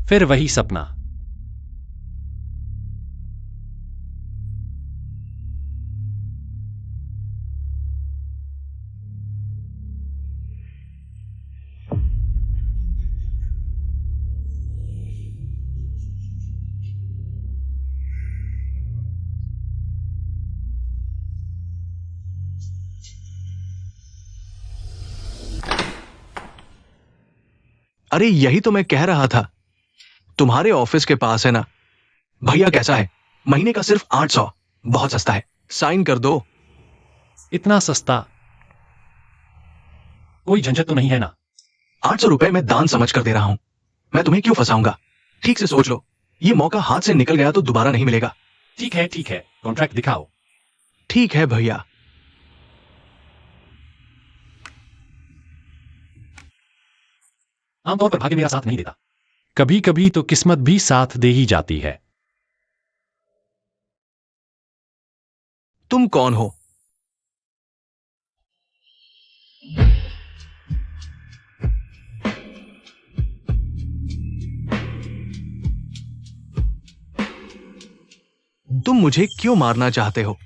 फिर वही सपना। अरे यही तो मैं कह रहा था, तुम्हारे ऑफिस के पास है ना। भैया कैसा है? महीने का सिर्फ 800, बहुत सस्ता है, साइन कर दो। इतना सस्ता? कोई झंझट तो नहीं है ना? 800 रुपए मैं दान समझ कर दे रहा हूं, मैं तुम्हें क्यों फंसाऊंगा? ठीक से सोच लो, ये मौका हाथ से निकल गया तो दोबारा नहीं मिलेगा। ठीक है, कॉन्ट्रैक्ट दिखाओ। ठीक है भैया। आमतौर पर भाग्य मेरा साथ नहीं देता, कभी कभी तो किस्मत भी साथ दे ही जाती है। तुम कौन हो? तुम मुझे क्यों मारना चाहते हो?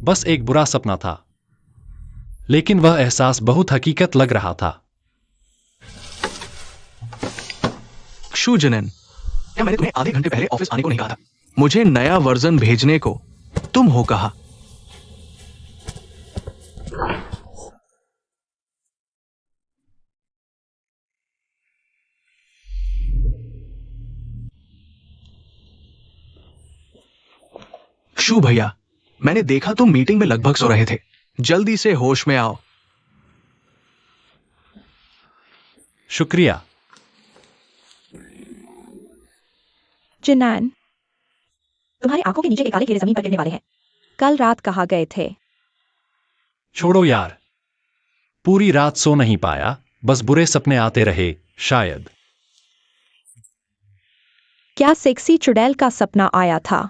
बस एक बुरा सपना था, लेकिन वह एहसास बहुत हकीकत लग रहा था। शू जनन, क्या मैंने तुम्हें आधे घंटे पहले ऑफिस आने को नहीं कहा था? मुझे नया वर्जन भेजने को तुम हो कहा। शू भैया, मैंने देखा तुम मीटिंग में लगभग सो रहे थे, जल्दी से होश में आओ। शुक्रिया। जिनान, तुम्हारी आंखों के नीचे के काले कीड़े जमीन पर गिरने वाले हैं। कल रात कहाँ गए थे? छोड़ो यार, पूरी रात सो नहीं पाया, बस बुरे सपने आते रहे शायद। क्या सेक्सी चुड़ैल का सपना आया था?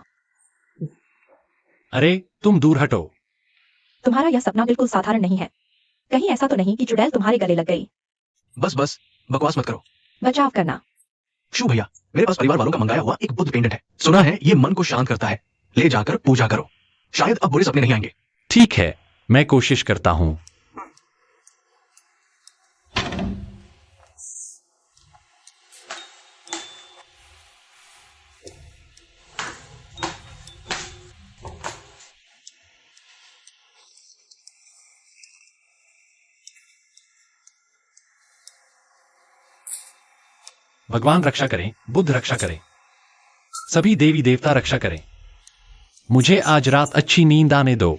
अरे तुम दूर हटो। तुम्हारा यह सपना बिल्कुल साधारण नहीं है। कहीं ऐसा तो नहीं कि चुड़ैल तुम्हारे गले लग गई? बस बस बकवास मत करो। बचाव करना। शू भैया, मेरे पास परिवार वालों का मंगाया हुआ एक बुद्ध पेंडेंट है, सुना है ये मन को शांत करता है, ले जाकर पूजा करो, शायद अब बुरे सपने नहीं आएंगे। ठीक है, मैं कोशिश करता हूं। भगवान रक्षा करें, बुद्ध रक्षा करें, सभी देवी देवता रक्षा करें। मुझे आज रात अच्छी नींद आने दो।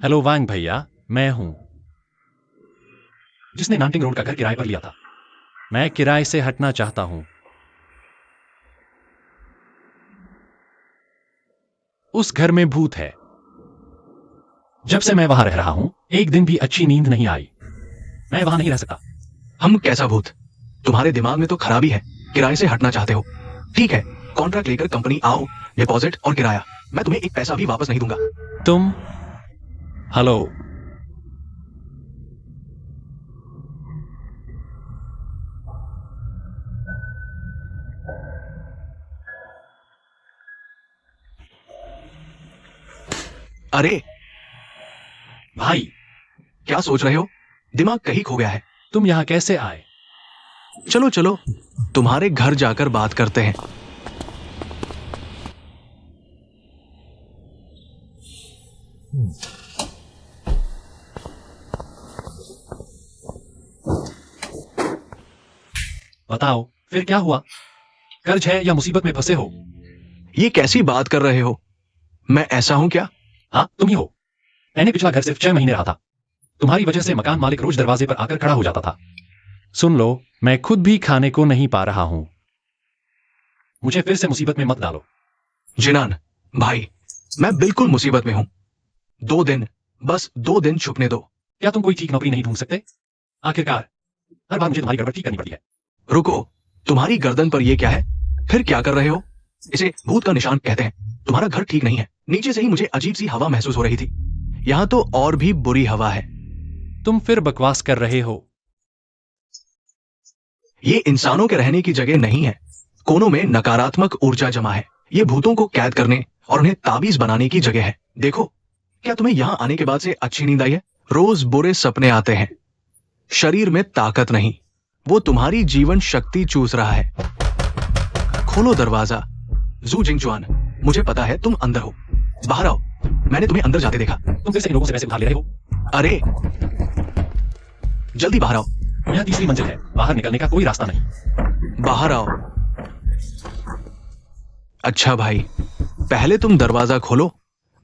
हेलो वांग भैया, मैं हूं जिसने नानटिंग रोड का घर किराए पर लिया था। मैं किराए से हटना चाहता हूं। उस घर में भूत है। जब से मैं वहां रह रहा हूं, एक दिन भी अच्छी नींद नहीं आई। मैं वहां नहीं रह सकता। हम कैसा भूत? तुम्हारे दिमाग में तो खराबी है। किराए से हटना चाहते हो? ठीक है, कॉन्ट्रैक्ट लेकर कंपनी आओ, डिपॉजिट और किराया। मैं तुम्हें एक पैसा भी वापस नहीं दूंगा। तुम हेलो। अरे भाई, क्या सोच रहे हो? दिमाग कहीं खो गया है। तुम यहां कैसे आए? चलो चलो, तुम्हारे घर जाकर बात करते हैं। बताओ, फिर क्या हुआ? कर्ज है या मुसीबत में फंसे हो? ये कैसी बात कर रहे हो? मैं ऐसा हूं क्या? हाँ, तुम ही हो। मैंने पिछला घर सिर्फ 6 महीने रहा था। तुम्हारी वजह से मकान मालिक रोज दरवाजे पर आकर खड़ा हो जाता था। सुन लो, मैं खुद भी खाने को नहीं पा रहा हूं। मुझे फिर से मुसीबत में मत डालो। जिनान भाई, मैं बिल्कुल मुसीबत में हूं। 2 दिन, बस 2 दिन छुपने दो। क्या तुम कोई ठीक नौकरी नहीं ढूंढ सकते? आखिरकार हर बार मुझे तुम्हारी गड़बड़ ठीक करनी पड़ती है। रुको, तुम्हारी गर्दन पर ये क्या है? फिर क्या कर रहे हो? इसे भूत का निशान कहते हैं। तुम्हारा घर ठीक नहीं है। नीचे से ही मुझे अजीब सी हवा महसूस हो रही थी। यहां तो और भी बुरी हवा है। तुम फिर बकवास कर रहे हो। ये इंसानों के रहने की जगह नहीं है। कोनों में नकारात्मक ऊर्जा जमा है। ये भूतों को कैद करने और उन्हें ताबीज बनाने की जगह है। देखो, क्या तुम्हें यहां आने के बाद से अच्छी नींद आई है? रोज बुरे सपने आते हैं। शरीर में ताकत नहीं, वो तुम्हारी जीवन शक्ति चूस रहा है। खोलो दरवाजा। जू जिंगचुआन, मुझे पता है तुम अंदर हो। बाहर आओ, मैंने तुम्हें अंदर जाते देखा। तुम फिर से इन लोगों से पैसे उधार ले रहे हो। अरे जल्दी बाहर आओ। यह तीसरी मंजिल है, बाहर निकलने का कोई रास्ता नहीं। बाहर आओ। अच्छा भाई, पहले तुम दरवाजा खोलो।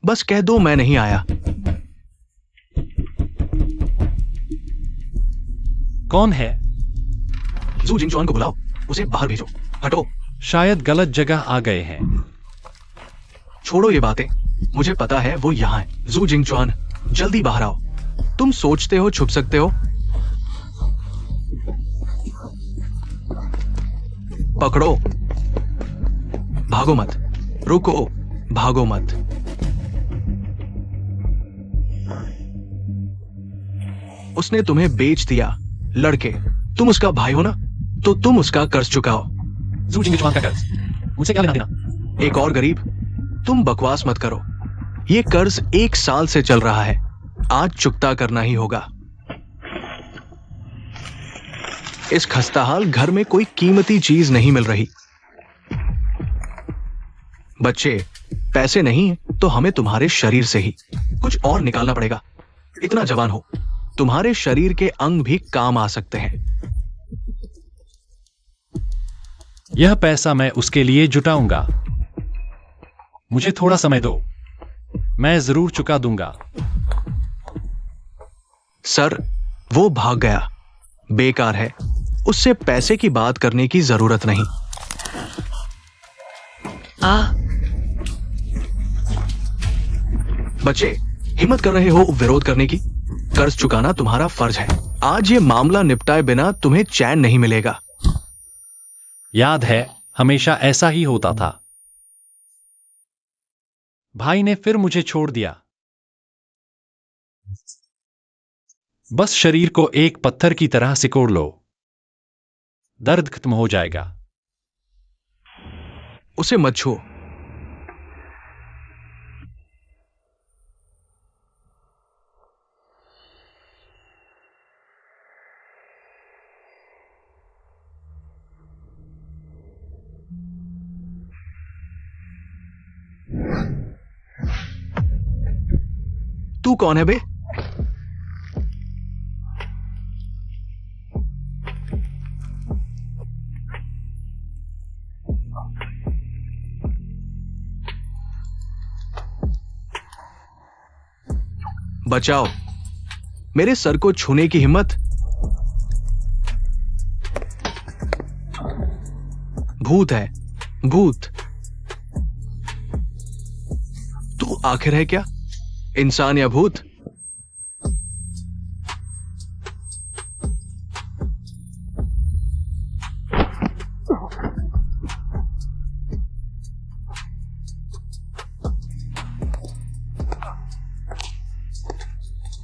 बस कह दो मैं नहीं आया। कौन है? जू जिंगचुआन को बुलाओ, उसे बाहर भेजो। हटो। शायद गलत जगह आ गए हैं। छोड़ो ये बातें, मुझे पता है वो यहां है। जू जिंगचुआन, जल्दी बाहर आओ। तुम सोचते हो छुप सकते हो? पकड़ो। भागो मत। रुको, भागो मत। उसने तुम्हें बेच दिया। लड़के, तुम उसका भाई हो ना, तो तुम उसका कर्ज चुकाओ। जू जिंगचुआन का कर्ज मुझसे क्या लेना देना? एक और गरीब, तुम बकवास मत करो। ये कर्ज 1 साल से चल रहा है। आज चुकता करना ही होगा। इस खस्ताहाल घर में कोई कीमती चीज नहीं मिल रही। बच्चे, पैसे नहीं तो हमें तुम्हारे शरीर से ही कुछ और निकालना पड़ेगा। इतना जवान हो, तुम्हारे शरीर के अंग भी काम आ सकते हैं। यह पैसा मैं उसके लिए जुटाऊंगा। मुझे थोड़ा समय दो, मैं जरूर चुका दूंगा। सर, वो भाग गया। बेकार है, उससे पैसे की बात करने की जरूरत नहीं। बच्चे, हिम्मत कर रहे हो विरोध करने की? कर्ज चुकाना तुम्हारा फर्ज है। आज ये मामला निपटाए बिना तुम्हें चैन नहीं मिलेगा। याद है, हमेशा ऐसा ही होता था। भाई ने फिर मुझे छोड़ दिया। बस शरीर को एक पत्थर की तरह सिकोड़ लो, दर्द खत्म हो जाएगा। उसे मत छुओ। तू कौन है बे? बचाओ, मेरे सर को छूने की हिम्मत? भूत है, भूत। आखिर है क्या, इंसान या भूत?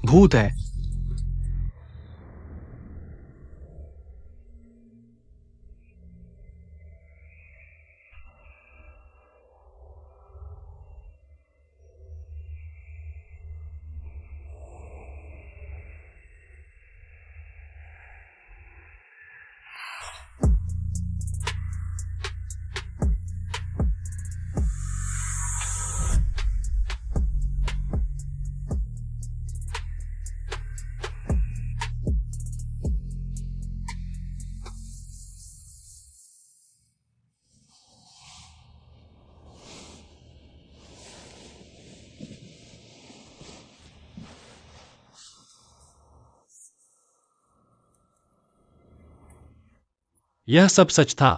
भूत है। यह सब सच था।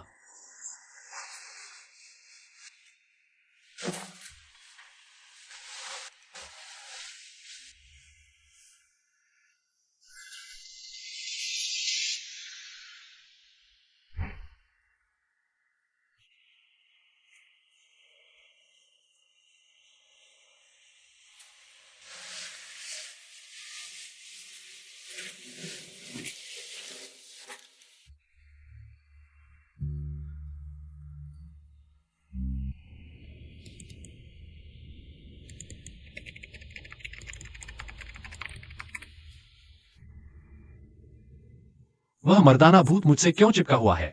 वह मर्दाना भूत मुझसे क्यों चिपका हुआ है?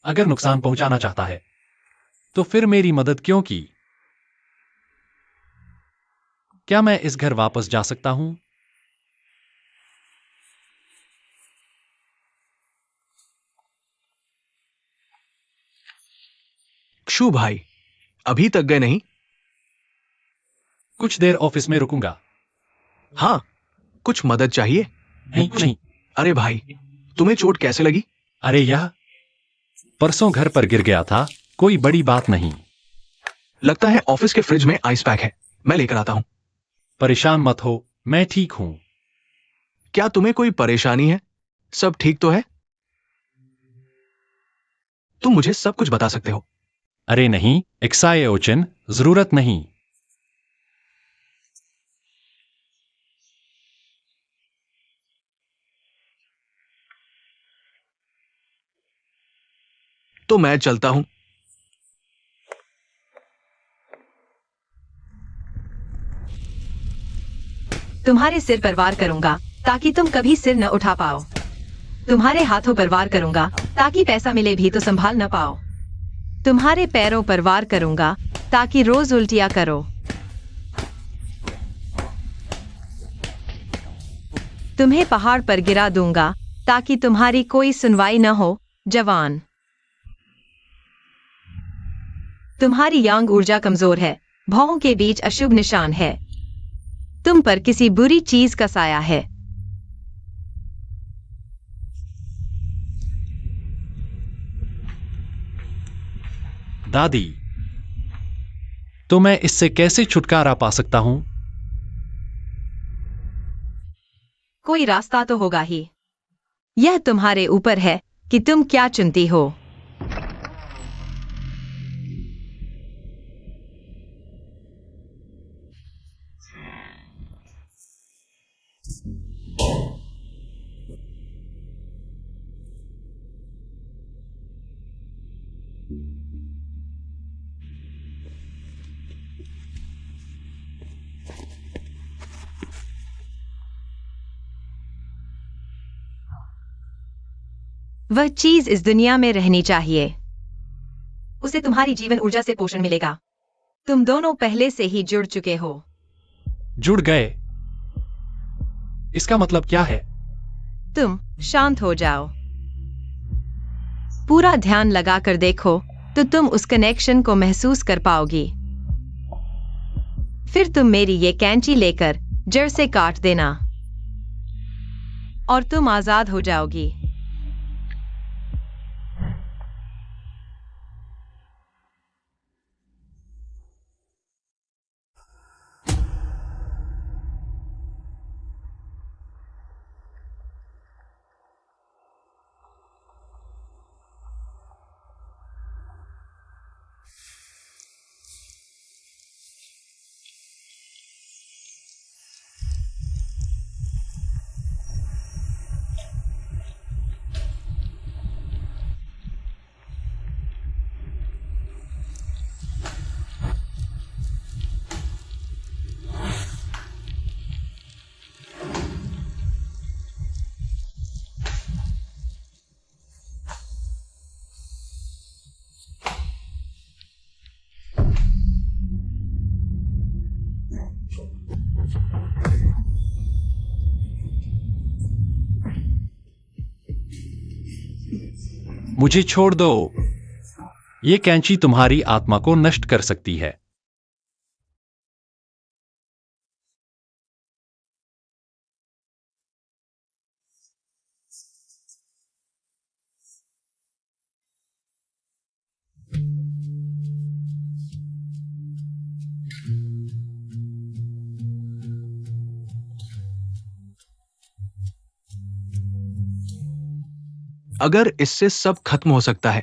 अगर नुकसान पहुंचाना चाहता है तो फिर मेरी मदद क्यों की? क्या मैं इस घर वापस जा सकता हूं? क्षु भाई, अभी तक गए नहीं? कुछ देर ऑफिस में रुकूंगा। हाँ, कुछ मदद चाहिए? नहीं, कुछ नहीं। अरे भाई, तुम्हें चोट कैसे लगी? अरे यह परसों घर पर गिर गया था, कोई बड़ी बात नहीं। लगता है ऑफिस के फ्रिज में आइस पैक है, मैं लेकर आता हूं। परेशान मत हो, मैं ठीक हूं। क्या तुम्हें कोई परेशानी है? सब ठीक तो है? तुम मुझे सब कुछ बता सकते हो। अरे नहीं, एक्साए ओचिन, जरूरत नहीं। तो मैं चलता हूं। तुम्हारे सिर पर वार करूंगा ताकि तुम कभी सिर न उठा पाओ। तुम्हारे हाथों पर वार करूंगा ताकि पैसा मिले भी तो संभाल न पाओ। तुम्हारे पैरों पर वार करूंगा ताकि रोज उल्टियां करो। तुम्हें पहाड़ पर गिरा दूंगा ताकि तुम्हारी कोई सुनवाई न हो, जवान। तुम्हारी यांग ऊर्जा कमजोर है, भौहों के बीच अशुभ निशान है। तुम पर किसी बुरी चीज का साया है। दादी, तो मैं इससे कैसे छुटकारा पा सकता हूं? कोई रास्ता तो होगा ही। यह तुम्हारे ऊपर है कि तुम क्या चुनती हो। वह चीज इस दुनिया में रहनी चाहिए। उसे तुम्हारी जीवन ऊर्जा से पोषण मिलेगा। तुम दोनों पहले से ही जुड़ चुके हो। जुड़ गए? इसका मतलब क्या है? तुम शांत हो जाओ। पूरा ध्यान लगाकर देखो तो तुम उस कनेक्शन को महसूस कर पाओगी। फिर तुम मेरी ये कैंची लेकर जड़ से काट देना और तुम आजाद हो जाओगी। मुझे छोड़ दो। ये कैंची तुम्हारी आत्मा को नष्ट कर सकती है। अगर इससे सब खत्म हो सकता है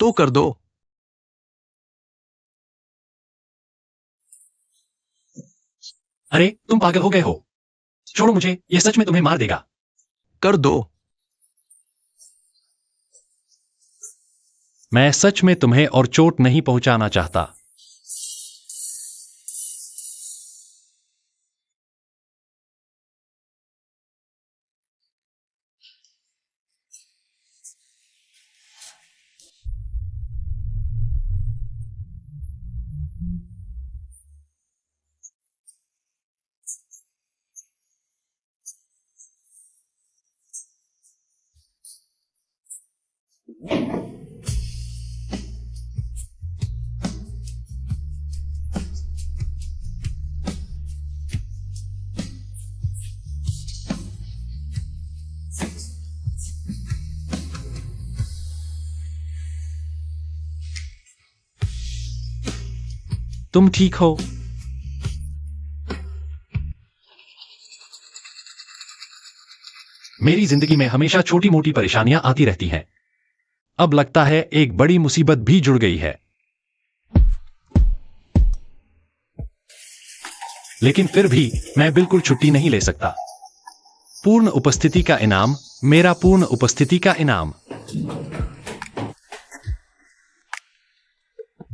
तो कर दो। अरे तुम पागल हो गए हो। छोड़ो मुझे, यह सच में तुम्हें मार देगा। कर दो। मैं सच में तुम्हें और चोट नहीं पहुंचाना चाहता। तुम ठीक हो? मेरी जिंदगी में हमेशा छोटी मोटी परेशानियां आती रहती हैं। अब लगता है एक बड़ी मुसीबत भी जुड़ गई है। लेकिन फिर भी मैं बिल्कुल छुट्टी नहीं ले सकता। पूर्ण उपस्थिति का इनाम, मेरा पूर्ण उपस्थिति का इनाम।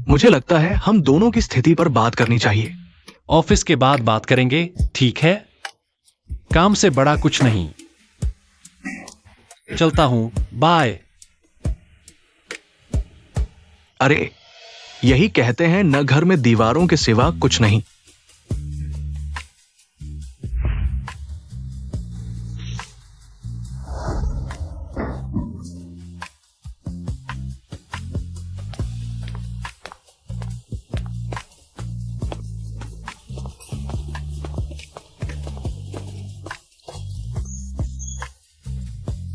मुझे लगता है हम दोनों की स्थिति पर बात करनी चाहिए। ऑफिस के बाद बात करेंगे, ठीक है? काम से बड़ा कुछ नहीं। चलता हूं, बाय। अरे यही कहते हैं, न घर में दीवारों के सिवा कुछ नहीं।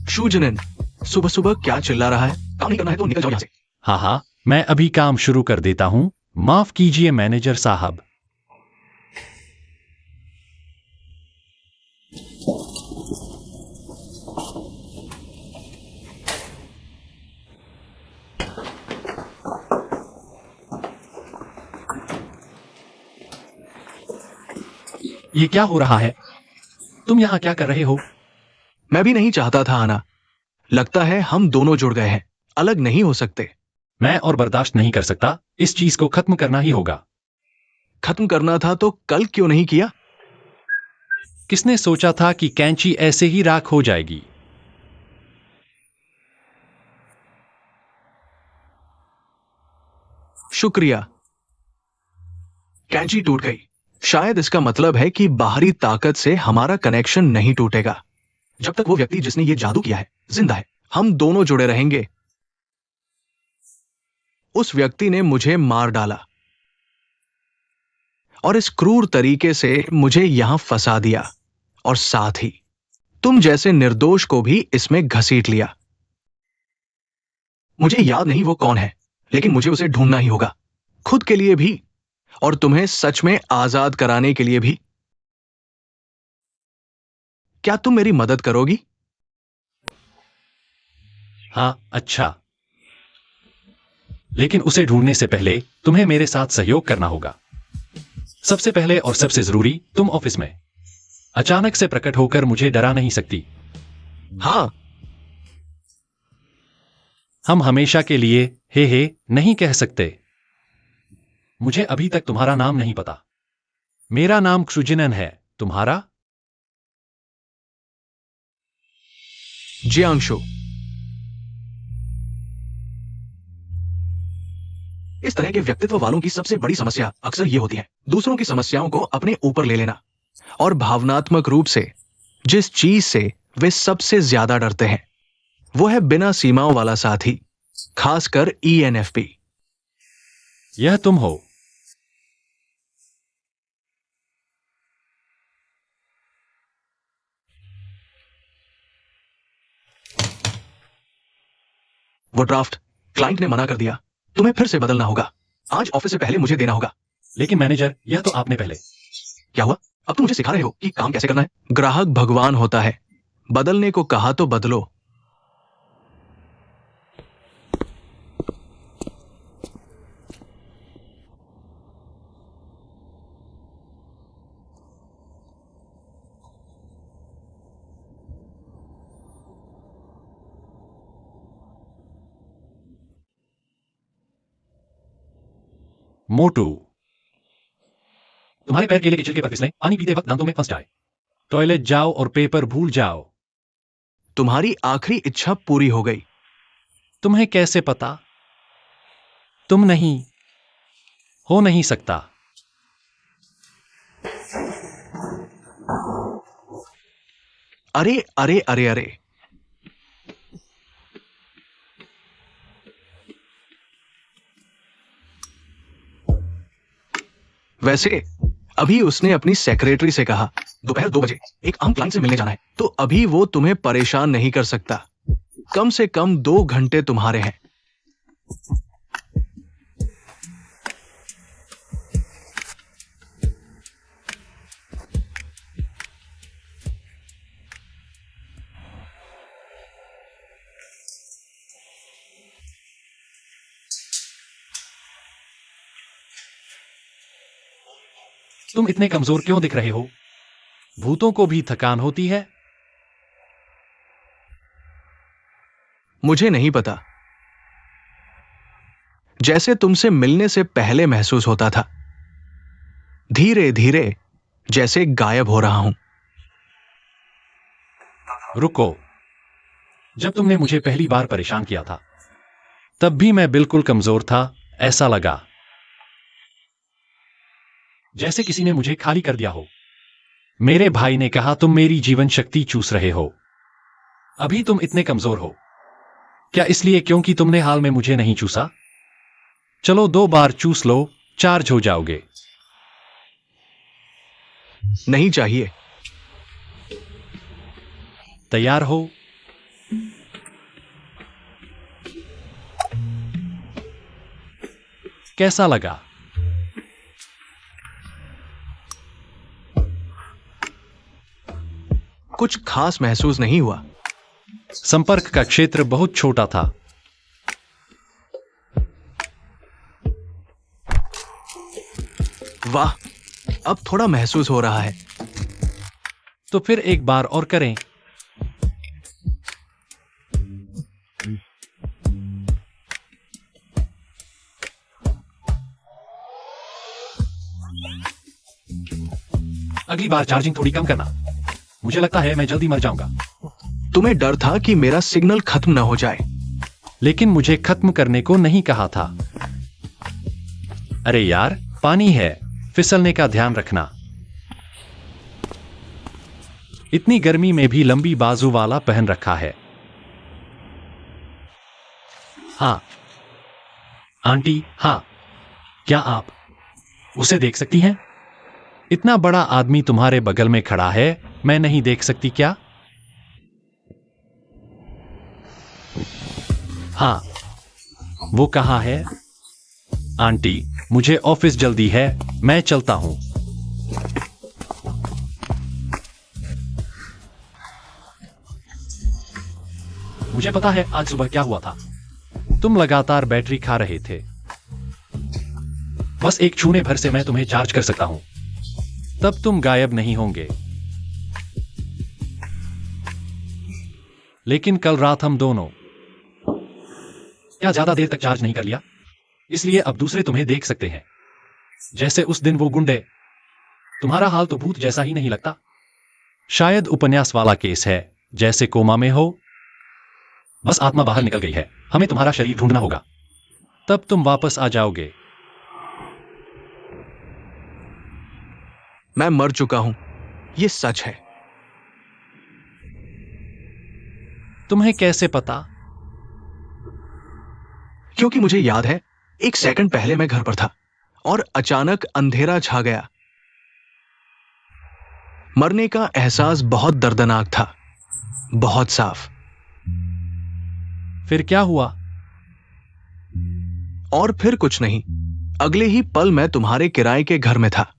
शूजनन, सुबह सुबह क्या चिल्ला रहा है? काम नहीं करना है तो निकल जाओ यहां से। हाँ हाँ, मैं अभी काम शुरू कर देता हूं। माफ कीजिए मैनेजर साहब। ये क्या हो रहा है? तुम यहां क्या कर रहे हो? मैं भी नहीं चाहता था आना। लगता है हम दोनों जुड़ गए हैं, अलग नहीं हो सकते। मैं और बर्दाश्त नहीं कर सकता। इस चीज को खत्म करना ही होगा। खत्म करना था तो कल क्यों नहीं किया? किसने सोचा था कि कैंची ऐसे ही राख हो जाएगी? शुक्रिया। कैंची टूट गई। शायद इसका मतलब है कि बाहरी ताकत से हमारा कनेक्शन नहीं टूटेगा। जब तक वो व्यक्ति जिसने ये जादू किया है जिंदा है, हम दोनों जुड़े रहेंगे। उस व्यक्ति ने मुझे मार डाला और इस क्रूर तरीके से मुझे यहां फंसा दिया, और साथ ही तुम जैसे निर्दोष को भी इसमें घसीट लिया। मुझे याद नहीं वो कौन है, लेकिन मुझे उसे ढूंढना ही होगा, खुद के लिए भी और तुम्हें सच में आजाद कराने के लिए भी। क्या तुम मेरी मदद करोगी? हाँ, अच्छा। लेकिन उसे ढूंढने से पहले तुम्हें मेरे साथ सहयोग करना होगा। सबसे पहले और सबसे जरूरी, तुम ऑफिस में अचानक से प्रकट होकर मुझे डरा नहीं सकती। हाँ। हम हमेशा के लिए हे नहीं कह सकते। मुझे अभी तक तुम्हारा नाम नहीं पता। मेरा नाम क्षुजिनन है। तुम्हारा? जियांशु। इस तरह के व्यक्तित्व वालों की सबसे बड़ी समस्या अक्सर ये होती है, दूसरों की समस्याओं को अपने ऊपर ले लेना और भावनात्मक रूप से जिस चीज से वे सबसे ज्यादा डरते हैं। वो है बिना सीमाओं वाला साथी, खासकर ENFP। यह तुम हो। वो ड्राफ्ट क्लाइंट ने मना कर दिया, तुम्हें फिर से बदलना होगा। आज ऑफिस से पहले मुझे देना होगा। लेकिन मैनेजर, यह तो आपने पहले। क्या हुआ? अब तुम मुझे सिखा रहे हो कि काम कैसे करना है? ग्राहक भगवान होता है, बदलने को कहा तो बदलो। मोटू, तुम्हारे पैर केले के छिलके पर फिसले, पानी पीते वक्त दांतों में फंस जाए। टॉयलेट जाओ और पेपर भूल जाओ। तुम्हारी आखिरी इच्छा पूरी हो गई। तुम्हें कैसे पता? तुम नहीं हो नहीं सकता। अरे अरे अरे अरे, वैसे अभी उसने अपनी सेक्रेटरी से कहा दोपहर 2 बजे एक आम क्लाइंट से मिलने जाना है, तो अभी वो तुम्हें परेशान नहीं कर सकता। कम से कम 2 घंटे तुम्हारे हैं। तुम इतने कमजोर क्यों दिख रहे हो? भूतों को भी थकान होती है। मुझे नहीं पता, जैसे तुमसे मिलने से पहले महसूस होता था, धीरे धीरे जैसे गायब हो रहा हूं। रुको, जब तुमने मुझे पहली बार परेशान किया था तब भी मैं बिल्कुल कमजोर था। ऐसा लगा जैसे किसी ने मुझे खाली कर दिया हो। मेरे भाई ने कहा तुम मेरी जीवन शक्ति चूस रहे हो। अभी तुम इतने कमजोर हो, क्या इसलिए क्योंकि तुमने हाल में मुझे नहीं चूसा? चलो 2 बार चूस लो, चार्ज हो जाओगे। नहीं चाहिए। तैयार हो? कैसा लगा? कुछ खास महसूस नहीं हुआ। संपर्क का क्षेत्र बहुत छोटा था। वाह, अब थोड़ा महसूस हो रहा है। तो फिर एक बार और करें। अगली बार चार्जिंग थोड़ी कम करना। मुझे लगता है मैं जल्दी मर जाऊंगा। तुम्हें डर था कि मेरा सिग्नल खत्म न हो जाए। लेकिन मुझे खत्म करने को नहीं कहा था। अरे यार, पानी है, फिसलने का ध्यान रखना। इतनी गर्मी में भी लंबी बाजू वाला पहन रखा है। हाँ आंटी, हाँ, क्या आप उसे देख सकती हैं? इतना बड़ा आदमी तुम्हारे बगल में खड़ा है, मैं नहीं देख सकती क्या? हाँ, वो कहाँ है? आंटी, मुझे ऑफिस जल्दी है, मैं चलता हूं। मुझे पता है आज सुबह क्या हुआ था। तुम लगातार बैटरी खा रहे थे। बस एक छूने भर से मैं तुम्हें चार्ज कर सकता हूं। तब तुम गायब नहीं होंगे। लेकिन कल रात हम दोनों क्या ज्यादा देर तक चार्ज नहीं कर लिया, इसलिए अब दूसरे तुम्हें देख सकते हैं। जैसे उस दिन वो गुंडे। तुम्हारा हाल तो भूत जैसा ही नहीं लगता। शायद उपन्यास वाला केस है, जैसे कोमा में हो। बस आत्मा बाहर निकल गई है, हमें तुम्हारा शरीर ढूंढना होगा, तब तुम वापस आ जाओगे। मैं मर चुका हूं, ये सच है। तुम्हें कैसे पता? क्योंकि मुझे याद है, 1 सेकंड पहले मैं घर पर था और अचानक अंधेरा छा गया। मरने का एहसास बहुत दर्दनाक था, बहुत साफ। फिर क्या हुआ? और फिर कुछ नहीं। अगले ही पल मैं तुम्हारे किराए के घर में था।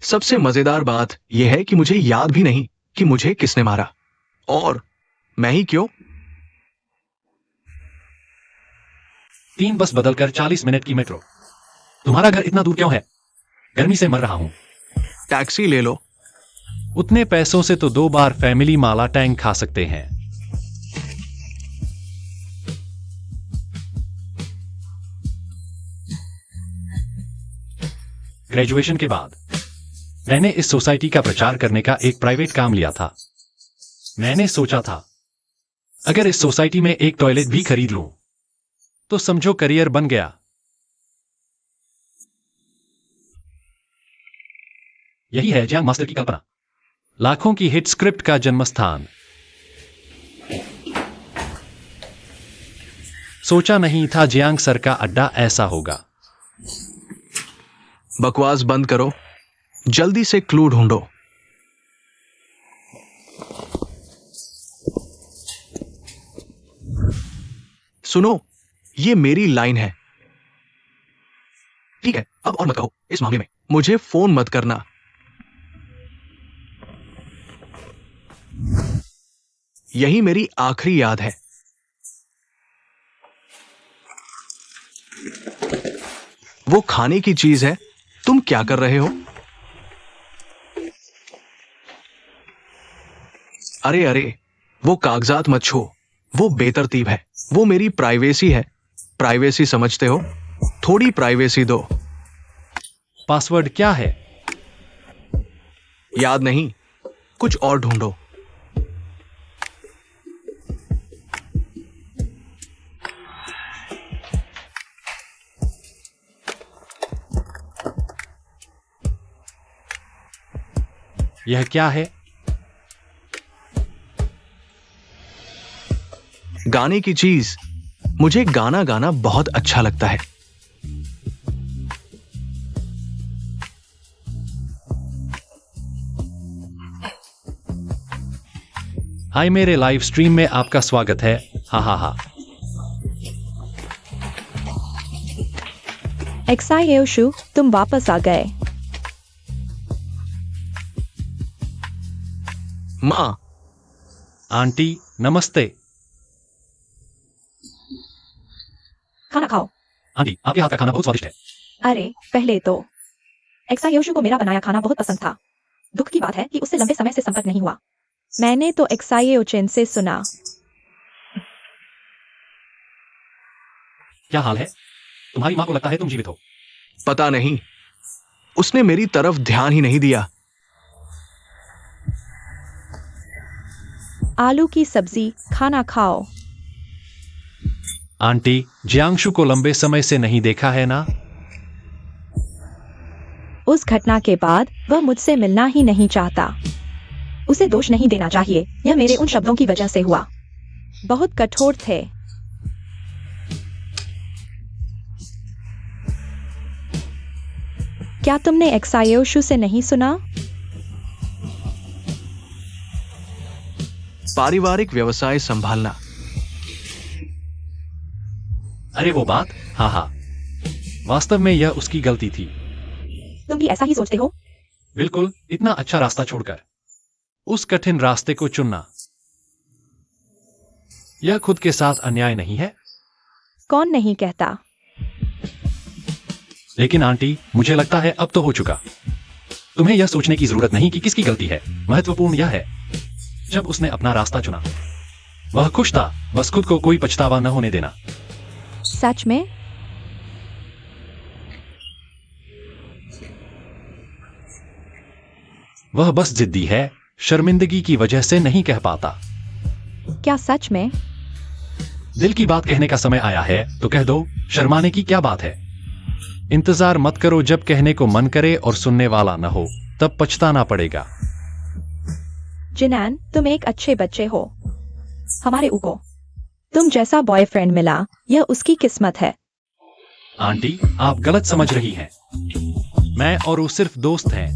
सबसे मजेदार बात यह है कि मुझे याद भी नहीं कि मुझे किसने मारा, और मैं ही क्यों। 3 बस बदलकर 40 मिनट की मेट्रो। तुम्हारा घर इतना दूर क्यों है? गर्मी से मर रहा हूं। टैक्सी ले लो। उतने पैसों से तो 2 बार फैमिली माला टैंक खा सकते हैं। ग्रेजुएशन के बाद मैंने इस सोसाइटी का प्रचार करने का एक प्राइवेट काम लिया था। मैंने सोचा था, अगर इस सोसाइटी में एक टॉयलेट भी खरीद लूं, तो समझो करियर बन गया। यही है जियांग मास्टर की कल्पना, लाखों की हिट स्क्रिप्ट का जन्मस्थान। सोचा नहीं था जियांग सर का अड्डा ऐसा होगा। बकवास बंद करो, जल्दी से क्लू ढूंढो। सुनो, ये मेरी लाइन है। ठीक है, अब और मत कहो इस मामले में। मुझे फोन मत करना। यही मेरी आखिरी याद है। वो खाने की चीज है। तुम क्या कर रहे हो? अरे अरे, वो कागजात मत छू। वो बेतरतीब है। वो मेरी प्राइवेसी है। प्राइवेसी समझते हो? थोड़ी प्राइवेसी दो। पासवर्ड क्या है? याद नहीं, कुछ और ढूंढो। यह क्या है? गाने की चीज। मुझे गाना गाना बहुत अच्छा लगता है। हाय, मेरे लाइव स्ट्रीम में आपका स्वागत है। हा हा हा। एक्साइयोशु, तुम वापस आ गए। मां। आंटी नमस्ते। खाना खाओ। आंटी, आपके हाथ का खाना बहुत स्वादिष्ट है। अरे पहले तो एक्सायोशु को मेरा बनाया खाना बहुत पसंद था। दुख की बात है कि उससे लंबे समय से संपर्क नहीं हुआ। मैंने तो एक्सायोचेन से सुना। क्या हाल है? तुम्हारी मां को लगता है तुम जीवित हो। पता नहीं, उसने मेरी तरफ ध्यान ही नहीं दिया। आलू की सब्जी, खाना खाओ। आंटी, जियांगशु को लंबे समय से नहीं देखा है ना? उस घटना के बाद वह मुझसे मिलना ही नहीं चाहता। उसे दोष नहीं देना चाहिए, यह मेरे उन शब्दों की वजह से हुआ। बहुत कठोर थे। क्या तुमने एक्सायोशु से नहीं सुना? पारिवारिक व्यवसाय संभालना। अरे वो बात, हाँ हाँ, वास्तव में यह उसकी गलती थी। तुम भी ऐसा ही सोचते हो? बिल्कुल, इतना अच्छा रास्ता छोड़कर उस कठिन रास्ते को चुनना, यह खुद के साथ अन्याय नहीं है? कौन नहीं कहता। लेकिन आंटी, मुझे लगता है अब तो हो चुका। तुम्हें यह सोचने की जरूरत नहीं कि किसकी गलती है। महत्वपूर्ण यह है, जब उसने अपना रास्ता चुना, वह खुश था। बस खुद को कोई पछतावा न होने देना। सच में? वह बस जिद्दी है, शर्मिंदगी की वजह से नहीं कह पाता। क्या सच में? दिल की बात कहने का समय आया है तो कह दो, शर्माने की क्या बात है। इंतजार मत करो जब कहने को मन करे और सुनने वाला न हो, तब पछताना पड़ेगा। जिनान, तुम एक अच्छे बच्चे हो। हमारे ऊ को तुम जैसा बॉयफ्रेंड मिला, यह उसकी किस्मत है। आंटी, आप गलत समझ रही हैं। मैं और वो सिर्फ दोस्त हैं।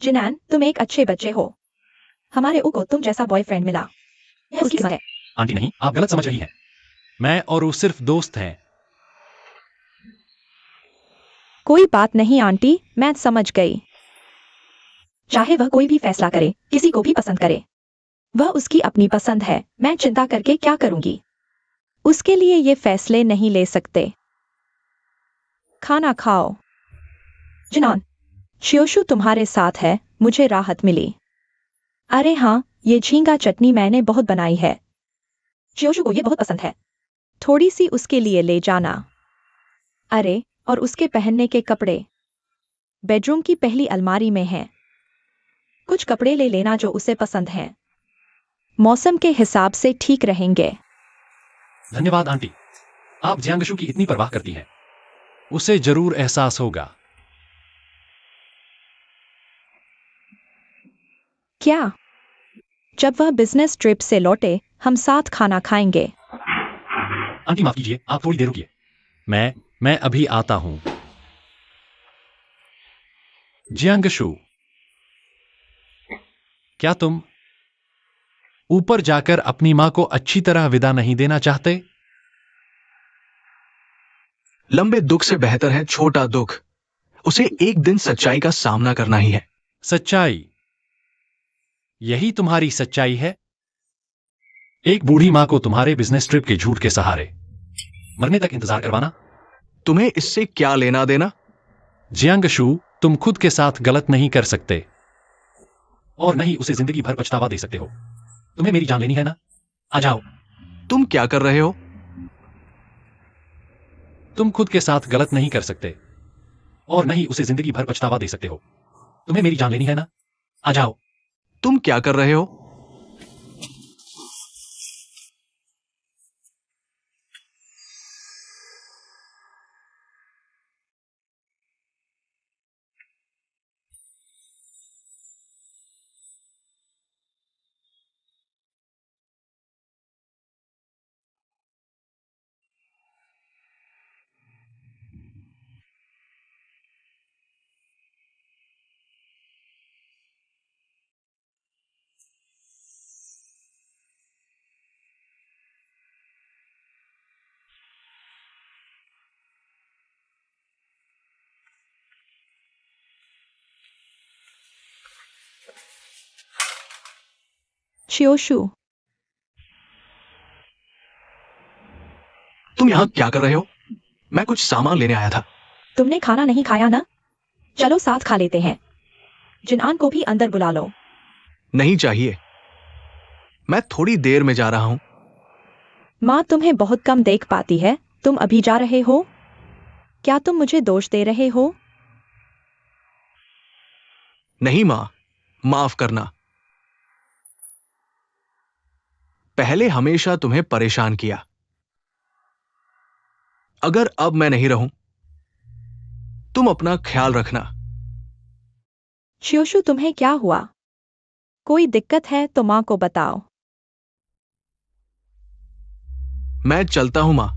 जिनान, तुम एक अच्छे बच्चे हो। हमारे ऊ को तुम जैसा बॉयफ्रेंड मिला, यह उसकी किस्मत है। आंटी नहीं, आप गलत समझ रही हैं। मैं और वो सिर्फ दोस्त हैं। कोई बात नहीं आंटी, मैं समझ गई। चाहे वह कोई भी फैसला करे, किसी को भी पसंद करे, वह उसकी अपनी पसंद है। मैं चिंता करके क्या करूंगी? उसके लिए ये फैसले नहीं ले सकते। खाना खाओ। जिनान, शियोशु तुम्हारे साथ है, मुझे राहत मिली। अरे हाँ, ये झींगा चटनी मैंने बहुत बनाई है। शियोशु को ये बहुत पसंद है। थोड़ी सी उसके लिए ले जाना। अरे, और उसके पहनने के कपड़े बेडरूम की पहली अलमारी में हैं। कुछ कपड़े ले लेना जो उसे पसंद हैं। मौसम के हिसाब से ठीक रहेंगे। धन्यवाद आंटी। आप जियांगशु की इतनी परवाह करती हैं। उसे जरूर एहसास होगा। क्या? जब वह बिजनेस ट्रिप से लौटे, हम साथ खाना खाएंगे। आंटी माफ कीजिए, आप थोड़ी देर रुकिए। मैं अभी आता हूं। जियांगशु, क्या तुम ऊपर जाकर अपनी मां को अच्छी तरह विदा नहीं देना चाहते? लंबे दुख से बेहतर है छोटा दुख। उसे एक दिन सच्चाई का सामना करना ही है। सच्चाई? यही तुम्हारी सच्चाई है? एक बूढ़ी मां को तुम्हारे बिजनेस ट्रिप के झूठ के सहारे मरने तक इंतजार करवाना? तुम्हें इससे क्या लेना देना? जियांगशु, तुम खुद के साथ गलत नहीं कर सकते और नहीं उसे जिंदगी भर पछतावा दे सकते हो। तुम्हें मेरी जान लेनी है ना? आ जाओ। तुम क्या कर रहे हो? तुम खुद के साथ गलत नहीं कर सकते और नहीं उसे जिंदगी भर पछतावा दे सकते हो। तुम्हें मेरी जान लेनी है ना? आ जाओ। तुम क्या कर रहे हो? शियोशु, तुम यहां क्या कर रहे हो? मैं कुछ सामान लेने आया था। तुमने खाना नहीं खाया ना? चलो साथ खा लेते हैं। जिनान को भी अंदर बुला लो। नहीं चाहिए, मैं थोड़ी देर में जा रहा हूं। माँ तुम्हें बहुत कम देख पाती है। तुम अभी जा रहे हो? क्या तुम मुझे दोष दे रहे हो? नहीं मां, माफ करना। पहले हमेशा तुम्हें परेशान किया। अगर अब मैं नहीं रहूं, तुम अपना ख्याल रखना। शियोशु, तुम्हें क्या हुआ? कोई दिक्कत है तो माँ को बताओ। मैं चलता हूं मां।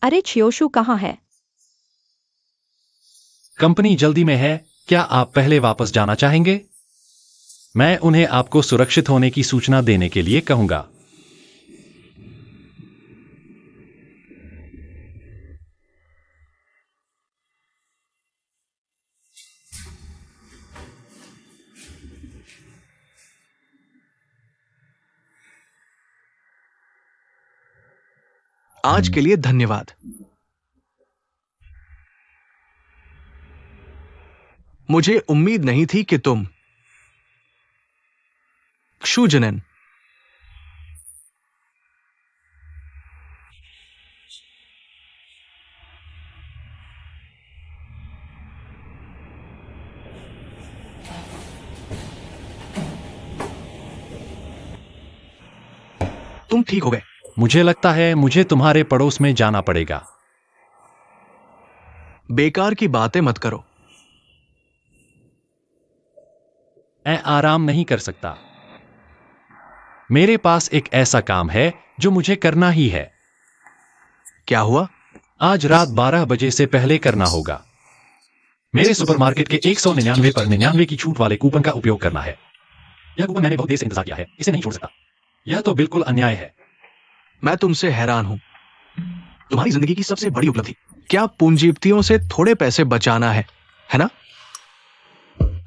अरे शियोशु कहाँ है? कंपनी जल्दी में है। क्या आप पहले वापस जाना चाहेंगे? मैं उन्हें आपको सुरक्षित होने की सूचना देने के लिए कहूंगा। आज के लिए धन्यवाद। मुझे उम्मीद नहीं थी कि तुम क्षुजनन। तुम ठीक हो गए। मुझे लगता है मुझे तुम्हारे पड़ोस में जाना पड़ेगा। बेकार की बातें मत करो। मैं आराम नहीं कर सकता। मेरे पास एक ऐसा काम है जो मुझे करना ही है। क्या हुआ? आज रात 12 बजे से पहले करना होगा। मेरे सुपरमार्केट के 199 पर 99 की छूट वाले कूपन का उपयोग करना है। यह कूपन मैंने बहुत देर से इंतजार किया है, इसे नहीं छोड़ सकता। यह तो बिल्कुल अन्याय है। मैं तुमसे हैरान हूं। तुम्हारी जिंदगी की सबसे बड़ी उपलब्धि क्या पूंजीपतियों से थोड़े पैसे बचाना है ना?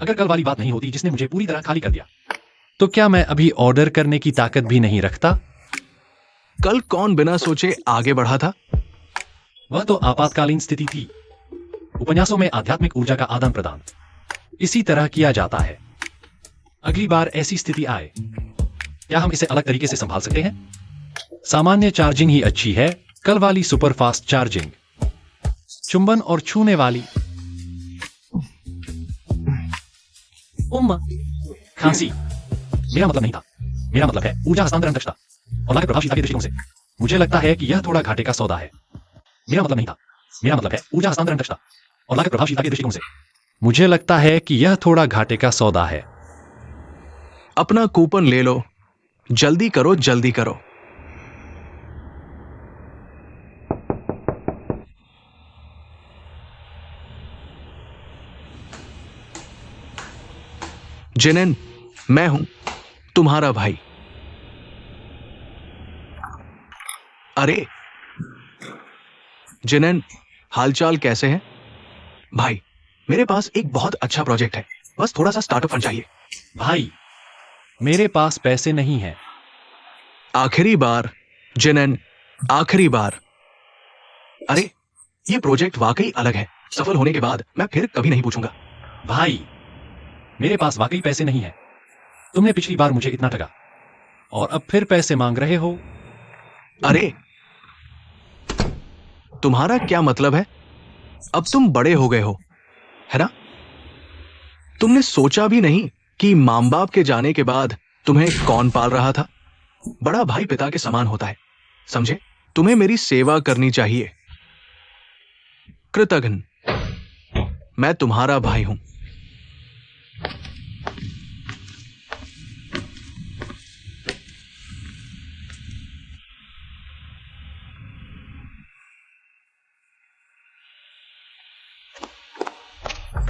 अगर कल वाली बात नहीं होती जिसने मुझे पूरी तरह खाली कर दिया, तो क्या मैं अभी ऑर्डर करने की ताकत भी नहीं रखता? कल कौन बिना सोचे आगे बढ़ा था? वह तो आपातकालीन स्थिति थी। उपन्यासों में आध्यात्मिक ऊर्जा का आदान प्रदान इसी तरह किया जाता है। अगली बार ऐसी स्थिति आए, क्या हम इसे अलग तरीके से संभाल सकते हैं? सामान्य चार्जिंग ही अच्छी है, कल वाली सुपर फास्ट चार्जिंग, चुंबन और छूने वाली। खांसी। मेरा मतलब नहीं था। मेरा मतलब है ऊर्जा हस्तांतरण दक्षता और लागत प्रभावशीलता के दृष्टिकोण से मुझे लगता है कि यह थोड़ा घाटे का सौदा है। मेरा मतलब नहीं था। मेरा मतलब है ऊर्जा हस्तांतरण दक्षता और लागत प्रभावशीलता के दृष्टिकोण से मुझे लगता है कि यह थोड़ा घाटे का सौदा है। अपना कूपन ले लो। जल्दी करो, जल्दी करो। जेनेन, मैं हूं तुम्हारा भाई। अरे जेनेन, हालचाल कैसे हैं? भाई, मेरे पास एक बहुत अच्छा प्रोजेक्ट है, बस थोड़ा सा स्टार्टअप फंड चाहिए। भाई, मेरे पास पैसे नहीं हैं। आखिरी बार जेनेन, आखिरी बार। अरे ये प्रोजेक्ट वाकई अलग है। सफल होने के बाद मैं फिर कभी नहीं पूछूंगा। भाई, मेरे पास वाकई पैसे नहीं हैं। तुमने पिछली बार मुझे इतना ठगा और अब फिर पैसे मांग रहे हो। अरे तुम्हारा क्या मतलब है? अब तुम बड़े हो गए हो, है ना? तुमने सोचा भी नहीं कि मां बाप के जाने के बाद तुम्हें कौन पाल रहा था। बड़ा भाई पिता के समान होता है, समझे? तुम्हें मेरी सेवा करनी चाहिए। कृतघ्न, मैं तुम्हारा भाई हूं।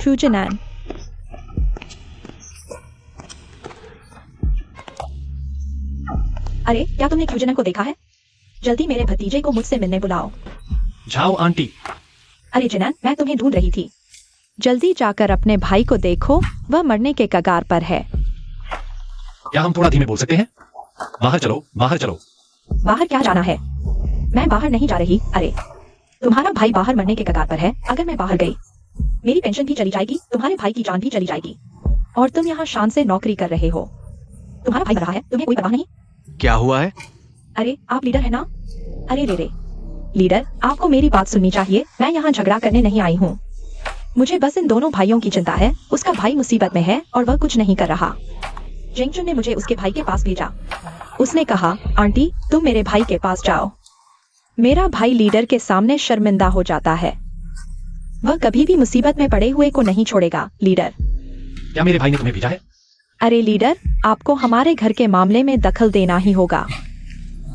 Trujanan, अरे क्या तुमने क्यूजनन को देखा है? जल्दी मेरे भतीजे को मुझसे मिलने बुलाओ। जाओ आंटी। अरे जिनान, मैं तुम्हें ढूंढ रही थी। जल्दी जाकर अपने भाई को देखो, वह मरने के कगार पर है। क्या हम थोड़ा धीमे बोल सकते हैं? बाहर चलो, बाहर चलो। बाहर क्या जाना है? मैं बाहर नहीं जा रही। अरे तुम्हारा भाई बाहर मरने के कगार पर है। अगर मैं बाहर गई, मेरी पेंशन भी चली जाएगी, तुम्हारे भाई की जान भी चली जाएगी, और तुम यहाँ शान से नौकरी कर रहे हो। तुम्हारा भाई मरा है, तुम्हें कोई परवाह नहीं? क्या हुआ है? अरे आप लीडर है ना? अरे रे रे लीडर, आपको मेरी बात सुननी चाहिए। मैं यहाँ झगड़ा करने नहीं आई हूँ। मुझे बस इन दोनों भाइयों की चिंता है। उसका भाई मुसीबत में है और वह कुछ नहीं कर रहा। जेंगचुन ने मुझे उसके भाई के पास भेजा। उसने कहा, आंटी तुम मेरे भाई के पास जाओ। मेरा भाई लीडर के सामने शर्मिंदा हो जाता है। वह कभी भी मुसीबत में पड़े हुए को नहीं छोड़ेगा। लीडर, क्या मेरे भाई ने तुम्हें भेजा है? अरे लीडर, आपको हमारे घर के मामले में दखल देना ही होगा।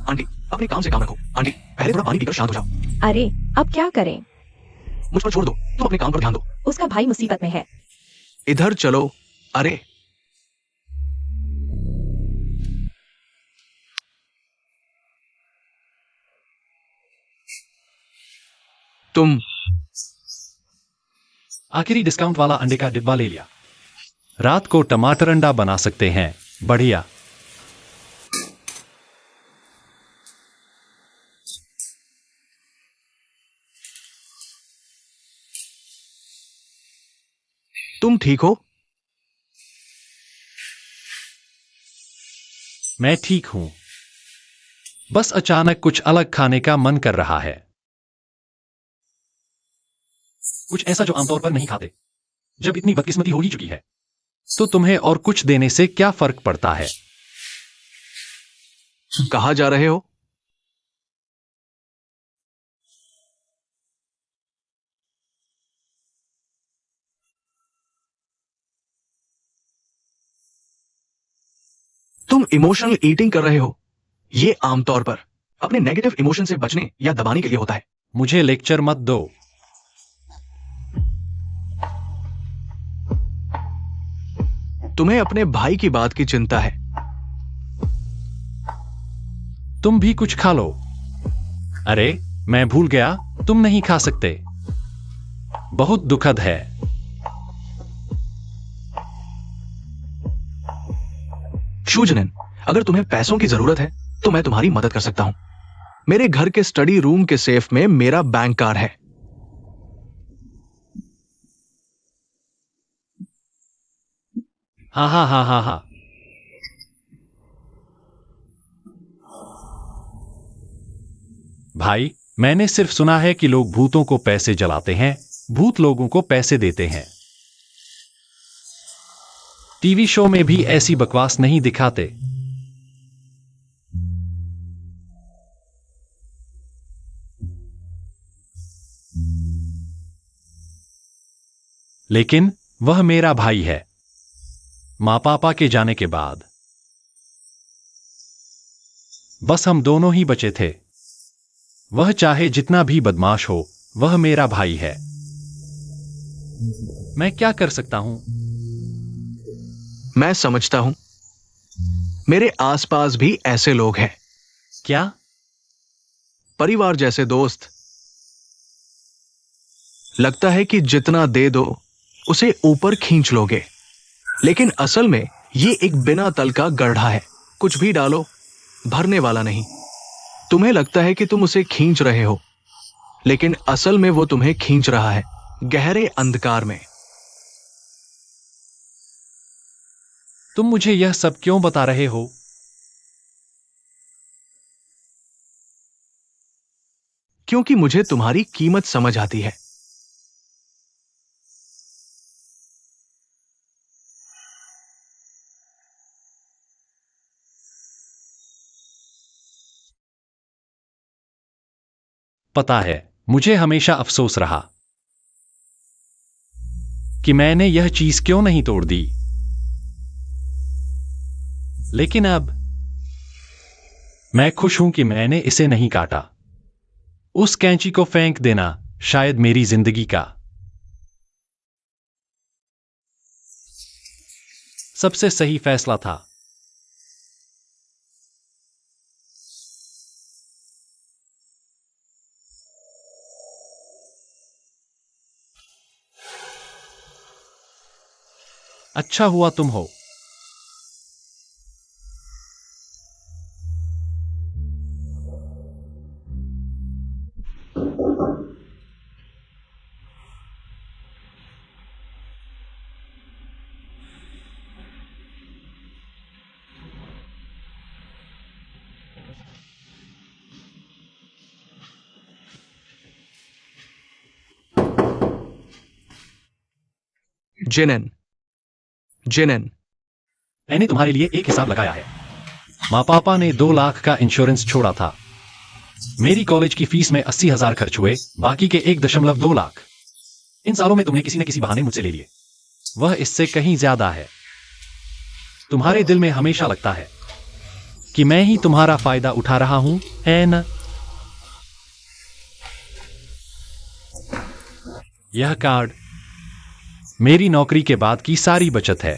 आंटी अपने काम से काम रखो। आंटी पहले थोड़ा पानी पीकर शांत हो जाओ। अरे अब क्या करें? मुझ पर छोड़ दो, तुम अपने काम पर ध्यान दो। उसका भाई मुसीबत में है। इधर चलो। अरे तुम आखिरी डिस्काउंट वाला अंडे का डिब्बा ले लिया। रात को टमाटर अंडा बना सकते हैं। बढ़िया। तुम ठीक हो? मैं ठीक हूं। बस अचानक कुछ अलग खाने का मन कर रहा है। कुछ ऐसा जो आमतौर पर नहीं खाते। जब इतनी बदकिस्मती हो ही चुकी है, तो तुम्हें और कुछ देने से क्या फर्क पड़ता है? कहाँ जा रहे हो? तुम इमोशनल ईटिंग कर रहे हो। ये आमतौर पर अपने नेगेटिव इमोशन से बचने या दबाने के लिए होता है। मुझे लेक्चर मत दो। तुम्हें अपने भाई की बात की चिंता है। तुम भी कुछ खा लो। अरे, मैं भूल गया, तुम नहीं खा सकते। बहुत दुखद है। शूजनन, अगर तुम्हें पैसों की जरूरत है तो मैं तुम्हारी मदद कर सकता हूं। मेरे घर के स्टडी रूम के सेफ में मेरा बैंक कार्ड है। हा हा हा हा हा। भाई, मैंने सिर्फ सुना है कि लोग भूतों को पैसे जलाते हैं। भूत लोगों को पैसे देते हैं। टीवी शो में भी ऐसी बकवास नहीं दिखाते। लेकिन वह मेरा भाई है। माँ पापा के जाने के बाद बस हम दोनों ही बचे थे। वह चाहे जितना भी बदमाश हो, वह मेरा भाई है। मैं क्या कर सकता हूं? मैं समझता हूं। मेरे आसपास भी ऐसे लोग हैं। क्या? परिवार जैसे दोस्त। लगता है कि जितना दे दो उसे ऊपर खींच लोगे, लेकिन असल में ये एक बिना तल का गड्ढा है। कुछ भी डालो, भरने वाला नहीं। तुम्हें लगता है कि तुम उसे खींच रहे हो, लेकिन असल में वो तुम्हें खींच रहा है, गहरे अंधकार में। तुम मुझे यह सब क्यों बता रहे हो? क्योंकि मुझे तुम्हारी कीमत समझ आती है। पता है, मुझे हमेशा अफसोस रहा कि मैंने यह चीज क्यों नहीं तोड़ दी। लेकिन अब मैं खुश हूं कि मैंने इसे नहीं काटा। उस कैंची को फेंक देना शायद मेरी जिंदगी का सबसे सही फैसला था। अच्छा हुआ तुम हो। जिनन, जिनन, मैंने तुम्हारे लिए एक हिसाब लगाया है। माँ पापा ने 2 लाख का इंश्योरेंस छोड़ा था। मेरी कॉलेज की फीस में 80,000 खर्च हुए, बाकी के 1.2 लाख इन सालों में तुमने किसी न किसी बहाने मुझसे ले लिए। वह इससे कहीं ज्यादा है। तुम्हारे दिल में हमेशा लगता है कि मैं ही तुम्हारा फायदा उठा रहा हूं, है न? यह कार्ड मेरी नौकरी के बाद की सारी बचत है,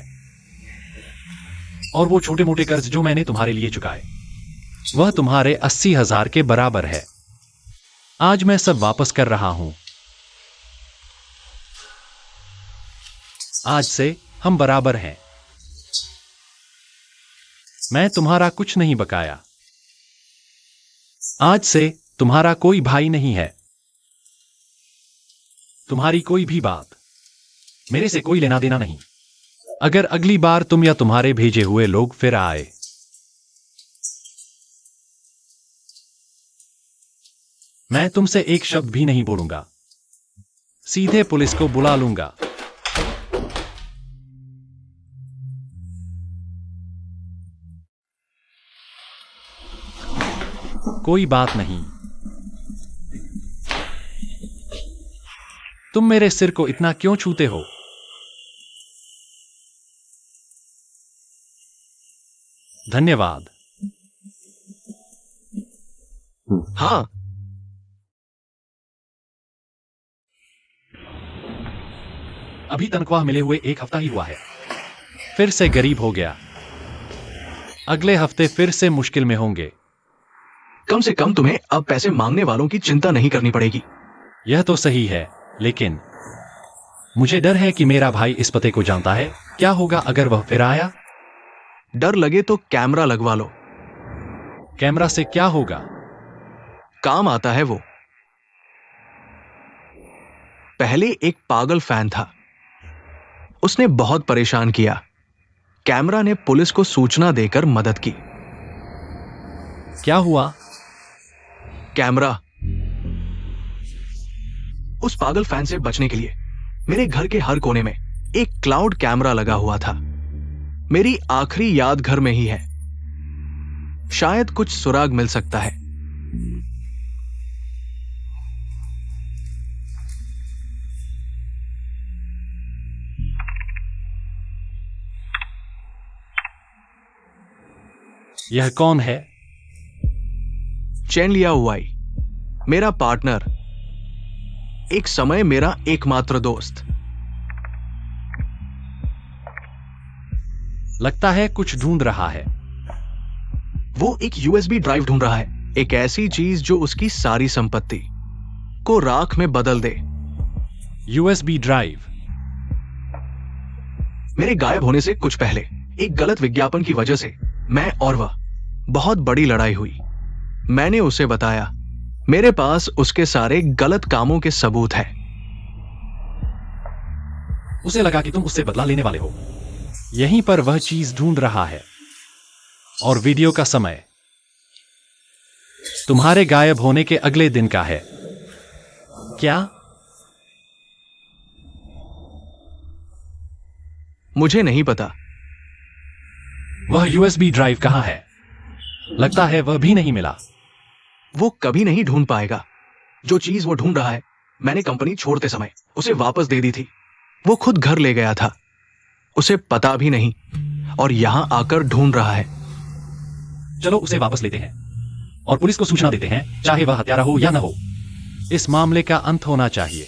और वो छोटे मोटे कर्ज जो मैंने तुम्हारे लिए चुकाए, वह तुम्हारे 80,000 के बराबर है। आज मैं सब वापस कर रहा हूं। आज से हम बराबर हैं। मैं तुम्हारा कुछ नहीं बकाया। आज से तुम्हारा कोई भाई नहीं है। तुम्हारी कोई भी बात मेरे से कोई लेना देना नहीं। अगर अगली बार तुम या तुम्हारे भेजे हुए लोग फिर आए, मैं तुमसे एक शब्द भी नहीं बोलूंगा। सीधे पुलिस को बुला लूंगा। कोई बात नहीं। तुम मेरे सिर को इतना क्यों छूते हो? धन्यवाद। हाँ, अभी तनख्वाह मिले हुए 1 हफ्ता ही हुआ है। फिर से गरीब हो गया। अगले हफ्ते फिर से मुश्किल में होंगे। कम से कम तुम्हें अब पैसे मांगने वालों की चिंता नहीं करनी पड़ेगी। यह तो सही है, लेकिन मुझे डर है कि मेरा भाई इस पते को जानता है। क्या होगा अगर वह फिर आया? डर लगे तो कैमरा लगवा लो। कैमरा से क्या होगा? काम आता है वो। पहले एक पागल फैन था, उसने बहुत परेशान किया। कैमरा ने पुलिस को सूचना देकर मदद की। क्या हुआ? कैमरा उस पागल फैन से बचने के लिए मेरे घर के हर कोने में एक क्लाउड कैमरा लगा हुआ था। मेरी आखिरी याद घर में ही है। शायद कुछ सुराग मिल सकता है। यह कौन है? चैन लिया हुआ मेरा पार्टनर, एक समय मेरा एकमात्र दोस्त। लगता है कुछ ढूंढ रहा है। वो एक यूएसबी ड्राइव ढूंढ रहा है, एक ऐसी चीज जो उसकी सारी संपत्ति को राख में बदल दे। USB drive? मेरे गायब होने से कुछ पहले एक गलत विज्ञापन की वजह से मैं और वह बहुत बड़ी लड़ाई हुई। मैंने उसे बताया मेरे पास उसके सारे गलत कामों के सबूत हैं। उसे लगा कि तुम उससे बदला लेने वाले हो। यहीं पर वह चीज ढूंढ रहा है। और वीडियो का समय तुम्हारे गायब होने के अगले दिन का है। क्या? मुझे नहीं पता। वह यूएसबी ड्राइव कहां है? लगता है वह भी नहीं मिला। वो कभी नहीं ढूंढ पाएगा। जो चीज वो ढूंढ रहा है मैंने कंपनी छोड़ते समय उसे वापस दे दी थी। वो खुद घर ले गया था, उसे पता भी नहीं, और यहां आकर ढूंढ रहा है। चलो उसे वापस लेते हैं और पुलिस को सूचना देते हैं, चाहे वह हत्यारा हो या न हो। इस मामले का अंत होना चाहिए।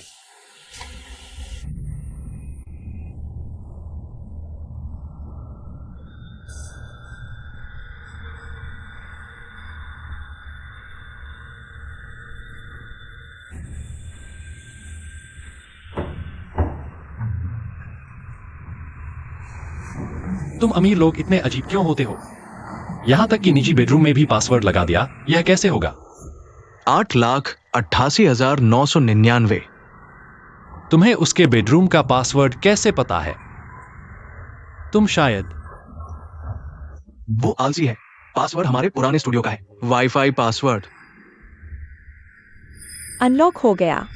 तुम अमीर लोग इतने अजीब क्यों होते हो? यहां तक कि निजी बेडरूम में भी पासवर्ड लगा दिया। यह कैसे होगा? 8,88,999। तुम्हें उसके बेडरूम का पासवर्ड कैसे पता है? तुम शायद वो आलसी है। पासवर्ड हमारे पुराने स्टूडियो का है, वाईफाई पासवर्ड। अनलॉक हो गया।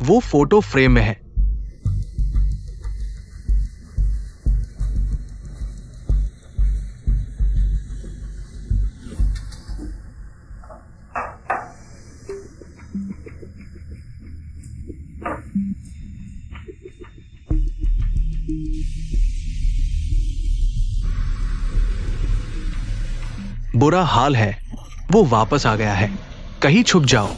वो फोटो फ्रेम में है। बुरा हाल है, वो वापस आ गया है। कहीं छुप जाओ।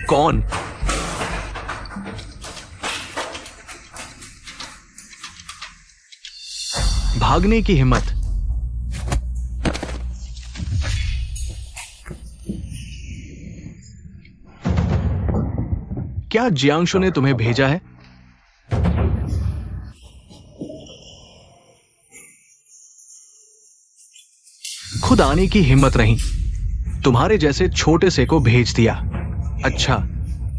कौन? भागने की हिम्मत। क्या जियांशु ने तुम्हें भेजा है? खुद आने की हिम्मत नहीं, तुम्हारे जैसे छोटे से को भेज दिया। अच्छा,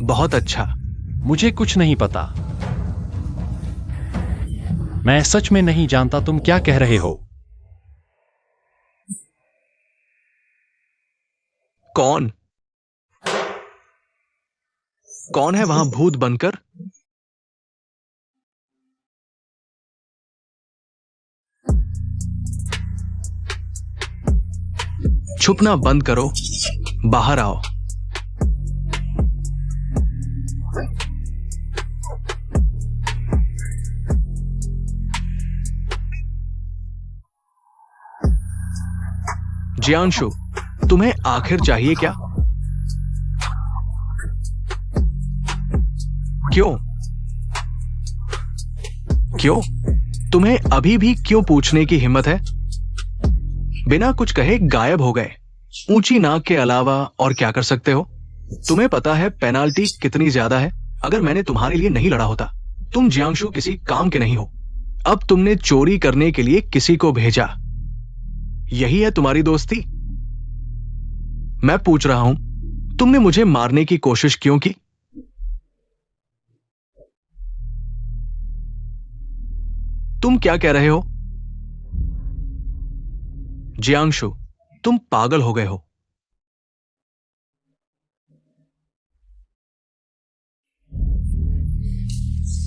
बहुत अच्छा। मुझे कुछ नहीं पता। मैं सच में नहीं जानता तुम क्या कह रहे हो। कौन कौन है वहां भूत बनकर? छुपना बंद करो, बाहर आओ। जियांशु, तुम्हें आखिर चाहिए क्या? क्यों क्यों तुम्हें अभी भी क्यों पूछने की हिम्मत है? बिना कुछ कहे गायब हो गए। ऊंची नाक के अलावा और क्या कर सकते हो? तुम्हें पता है पेनाल्टी कितनी ज्यादा है? अगर मैंने तुम्हारे लिए नहीं लड़ा होता, तुम जियांशु किसी काम के नहीं हो। अब तुमने चोरी करने के लिए किसी को भेजा। यही है तुम्हारी दोस्ती? मैं पूछ रहा हूं, तुमने मुझे मारने की कोशिश क्यों की? तुम क्या कह रहे हो? जियांशु, तुम पागल हो गए हो।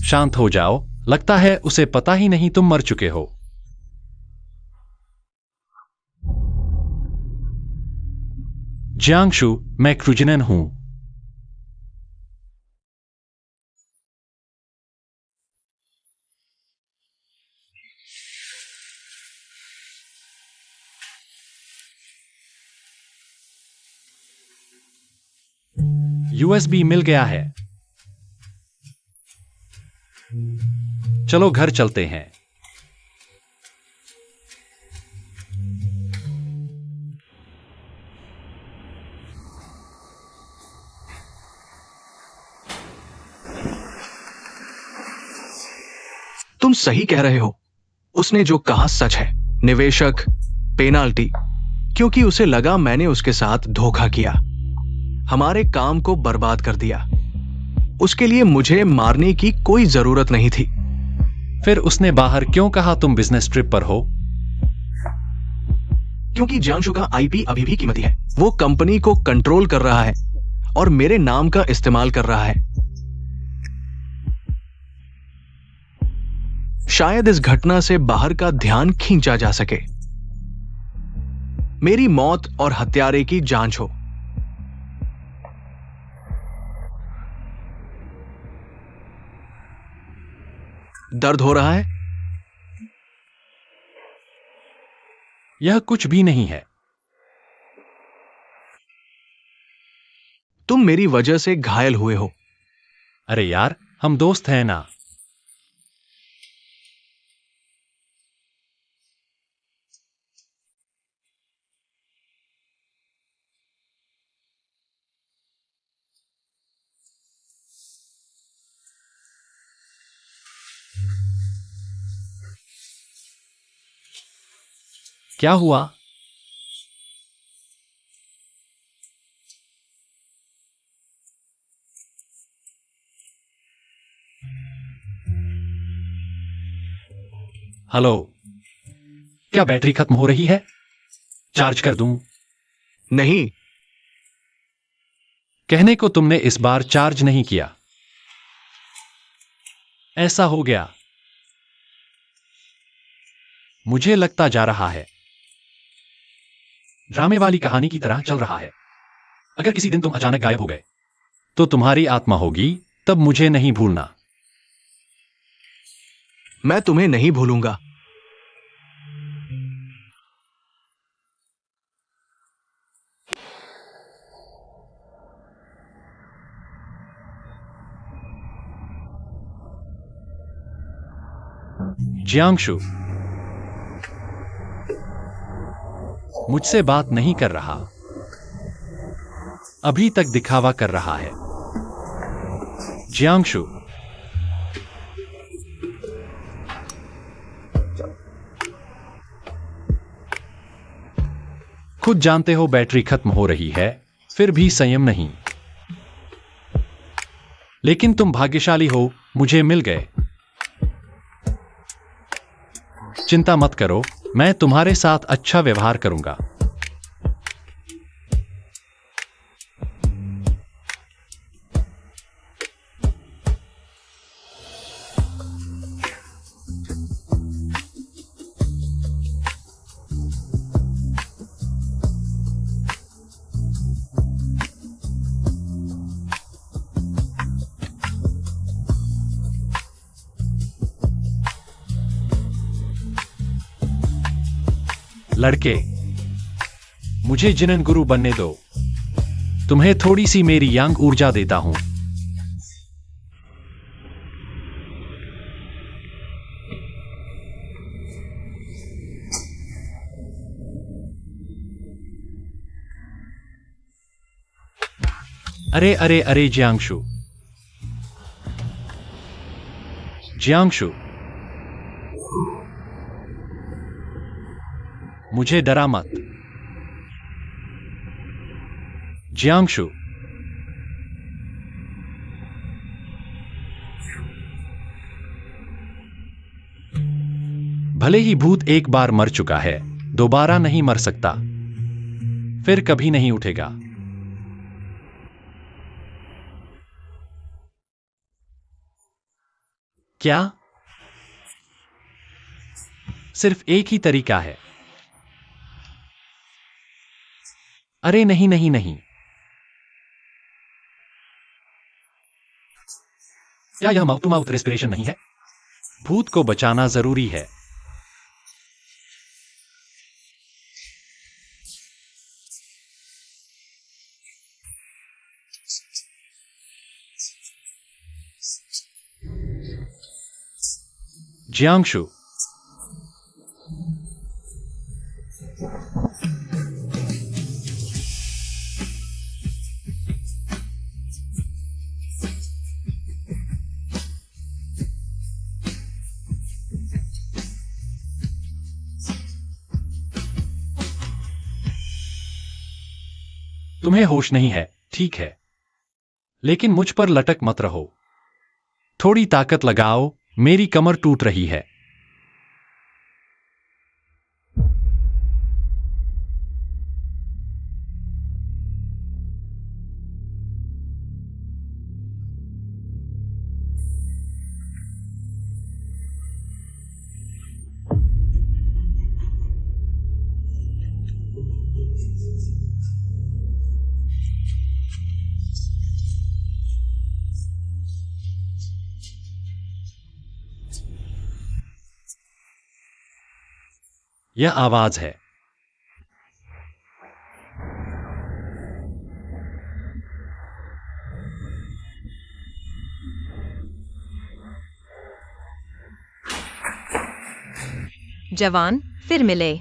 शांत हो जाओ। लगता है उसे पता ही नहीं तुम मर चुके हो। जियांशु, मैं क्रुजनन हूं। यूएसबी मिल गया है। चलो घर चलते हैं। तुम सही कह रहे हो। उसने जो कहा सच है। निवेशक, पेनाल्टी, क्योंकि उसे लगा मैंने उसके साथ धोखा किया, हमारे काम को बर्बाद कर दिया। उसके लिए मुझे मारने की कोई जरूरत नहीं थी। फिर उसने बाहर क्यों कहा तुम बिजनेस ट्रिप पर हो? क्योंकि जियांशु का आईपी अभी भी कीमती है। वो कंपनी को कंट्रोल कर रहा है और मेरे नाम का इस्तेमाल कर रहा है। शायद इस घटना से बाहर का ध्यान खींचा जा सके। मेरी मौत और हत्यारे की जांच हो। दर्द हो रहा है? यह कुछ भी नहीं है। तुम मेरी वजह से घायल हुए हो। अरे यार, हम दोस्त हैं ना। क्या हुआ? हेलो, क्या बैटरी खत्म हो रही है? चार्ज कर दूं? नहीं, कहने को तुमने इस बार चार्ज नहीं किया। ऐसा हो गया। मुझे लगता जा रहा है ड्रामे वाली कहानी की तरह चल रहा है। अगर किसी दिन तुम अचानक गायब हो गए तो तुम्हारी आत्मा होगी, तब मुझे नहीं भूलना। मैं तुम्हें नहीं भूलूंगा। जियांशु, मुझसे बात नहीं कर रहा, अभी तक दिखावा कर रहा है। जियांगशु, खुद जानते हो बैटरी खत्म हो रही है, फिर भी संयम नहीं। लेकिन तुम भाग्यशाली हो, मुझे मिल गए। चिंता मत करो, मैं तुम्हारे साथ अच्छा व्यवहार करूंगा। लड़के, मुझे जिनन गुरु बनने दो। तुम्हें थोड़ी सी मेरी यांग ऊर्जा देता हूं। अरे अरे अरे जियांगशु, जियांगशु, मुझे डरा मत। जियांगशु, भले ही भूत एक बार मर चुका है, दोबारा नहीं मर सकता, फिर कभी नहीं उठेगा। क्या? सिर्फ एक ही तरीका है। अरे नहीं नहीं नहीं, क्या यह माउथ टू माउथ रेस्पिरेशन नहीं है? भूत को बचाना जरूरी है। जियांगशु, तुम्हें होश नहीं है, ठीक है, लेकिन मुझ पर लटक मत रहो। थोड़ी ताकत लगाओ, मेरी कमर टूट रही है। यह आवाज है। जवान, फिर मिले।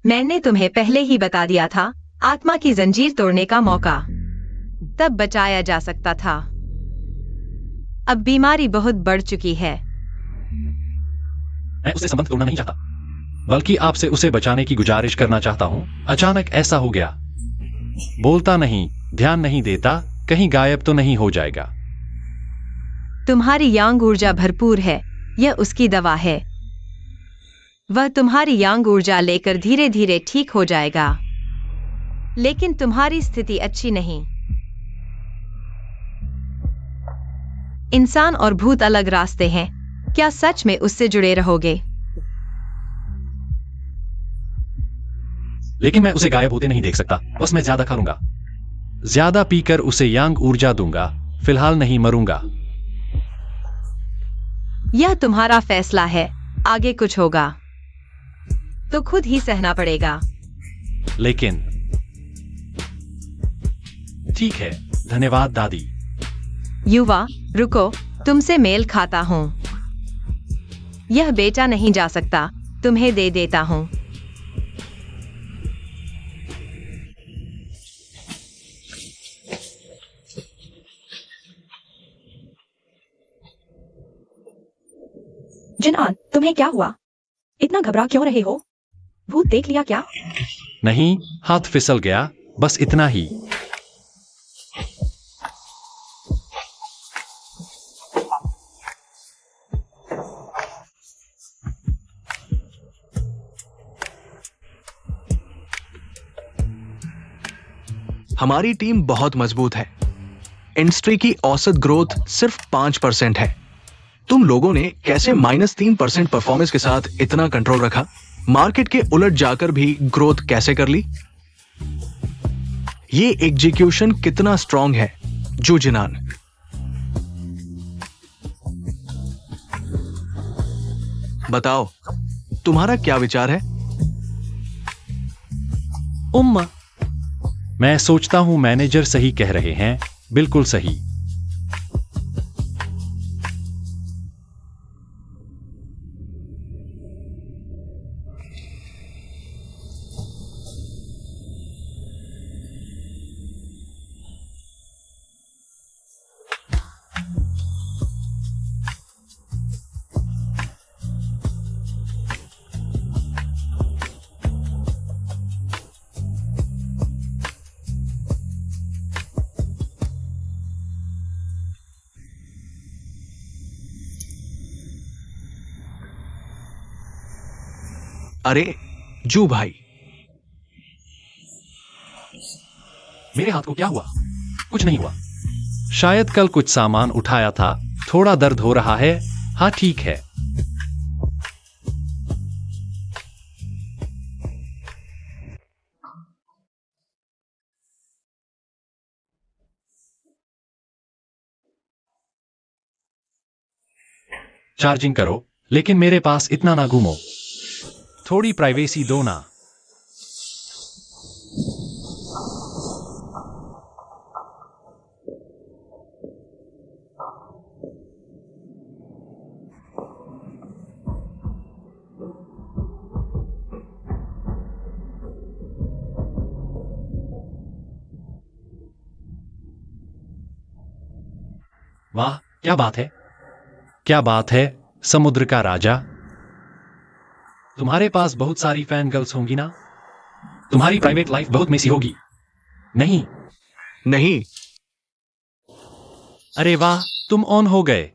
मैंने तुम्हें पहले ही बता दिया था, आत्मा की जंजीर तोड़ने का मौका तब बचाया जा सकता था। अब बीमारी बहुत बढ़ चुकी है। मैं उससे संबंध तोड़ना नहीं चाहता, बल्कि आपसे उसे बचाने की गुजारिश करना चाहता हूं। अचानक ऐसा हो गया। बोलता नहीं, ध्यान नहीं देता, कहीं गायब तो नहीं हो जाएगा। तुम्हारी यांग ऊर्जा भरपूर है, यह उसकी दवा है। वह तुम्हारी यांग ऊर्जा लेकर धीरे धीरे ठीक हो जाएगा। लेकिन तुम्हारी स्थिति अच्छी नहीं। इंसान और भूत अलग रास्ते हैं। क्या सच में उससे जुड़े रहोगे? लेकिन मैं उसे गायब होते नहीं देख सकता। बस मैं ज्यादा खा लूंगा, ज्यादा पीकर उसे यांग ऊर्जा दूंगा। फिलहाल नहीं मरूंगा। यह तुम्हारा फैसला है। आगे कुछ होगा तो खुद ही सहना पड़ेगा। लेकिन ठीक है, धन्यवाद दादी। युवा, रुको, तुमसे मेल खाता हूं। यह बेचा नहीं जा सकता। तुम्हें दे देता हूँ। जिनान, तुम्हें क्या हुआ? इतना घबरा क्यों रहे हो? भूत देख लिया क्या? नहीं, हाथ फिसल गया, बस इतना ही। हमारी टीम बहुत मजबूत है। इंडस्ट्री की औसत ग्रोथ सिर्फ 5% है। तुम लोगों ने कैसे -3% परफॉर्मेंस के साथ इतना कंट्रोल रखा? मार्केट के उलट जाकर भी ग्रोथ कैसे कर ली? ये एग्जीक्यूशन कितना स्ट्रांग है, जू जिनान। बताओ, तुम्हारा क्या विचार है? उम्मा, मैं सोचता हूं मैनेजर सही कह रहे हैं, बिल्कुल सही। अरे जू भाई, मेरे हाथ को क्या हुआ? कुछ नहीं हुआ। शायद कल कुछ सामान उठाया था, थोड़ा दर्द हो रहा है। हाँ ठीक है। चार्जिंग करो, लेकिन मेरे पास इतना ना घूमो। थोड़ी प्राइवेसी दो ना। वाह, क्या बात है! क्या बात है, समुद्र का राजा। तुम्हारे पास बहुत सारी फैन गर्ल्स होंगी ना? तुम्हारी प्राइवेट लाइफ बहुत मेसी होगी। नहीं? नहीं। अरे वाह, तुम ऑन हो गए।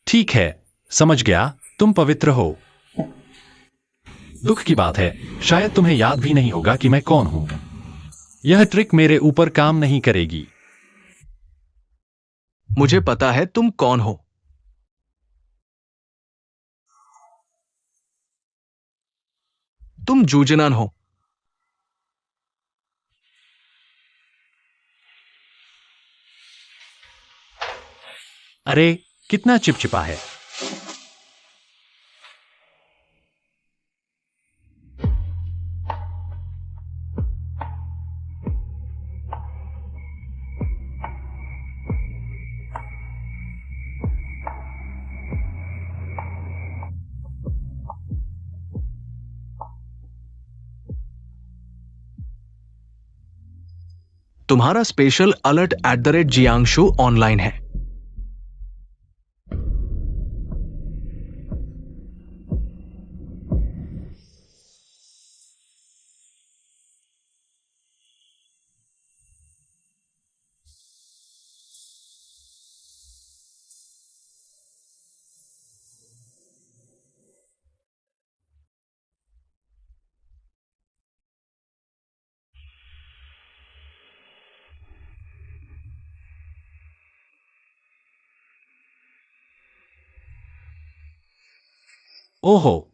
ठीक है, समझ गया, तुम पवित्र हो। दुख की बात है, शायद तुम्हें याद भी नहीं होगा कि मैं कौन हूं। यह ट्रिक मेरे ऊपर काम नहीं करेगी। मुझे पता है तुम कौन हो। तुम जू जिनान हो। अरे, कितना चिपचिपा है। तुम्हारा स्पेशल अलर्ट @जियांगशु ऑनलाइन है। ओहो,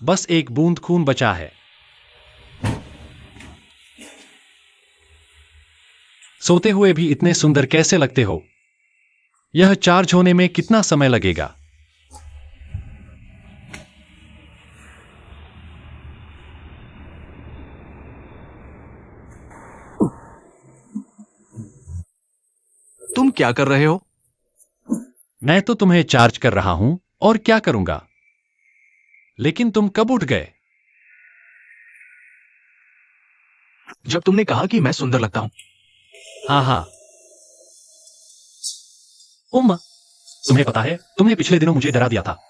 बस एक बूंद खून बचा है। सोते हुए भी इतने सुंदर कैसे लगते हो? यह चार्ज होने में कितना समय लगेगा? तुम क्या कर रहे हो? मैं तो तुम्हें चार्ज कर रहा हूं और क्या करूंगा? लेकिन तुम कब उठ गए? जब तुमने कहा कि मैं सुंदर लगता हूं। हाँ हाँ। उम्मा, तुम्हें पता है तुमने पिछले दिनों मुझे डरा दिया था।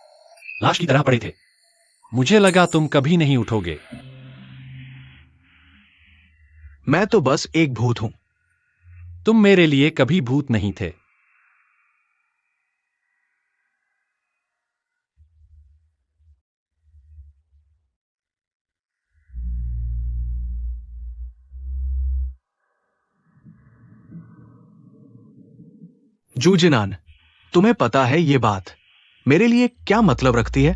लाश की तरह पड़े थे। मुझे लगा तुम कभी नहीं उठोगे। मैं तो बस एक भूत हूं। तुम मेरे लिए कभी भूत नहीं थे। जूजिनान, तुम्हें पता है ये बात मेरे लिए क्या मतलब रखती है?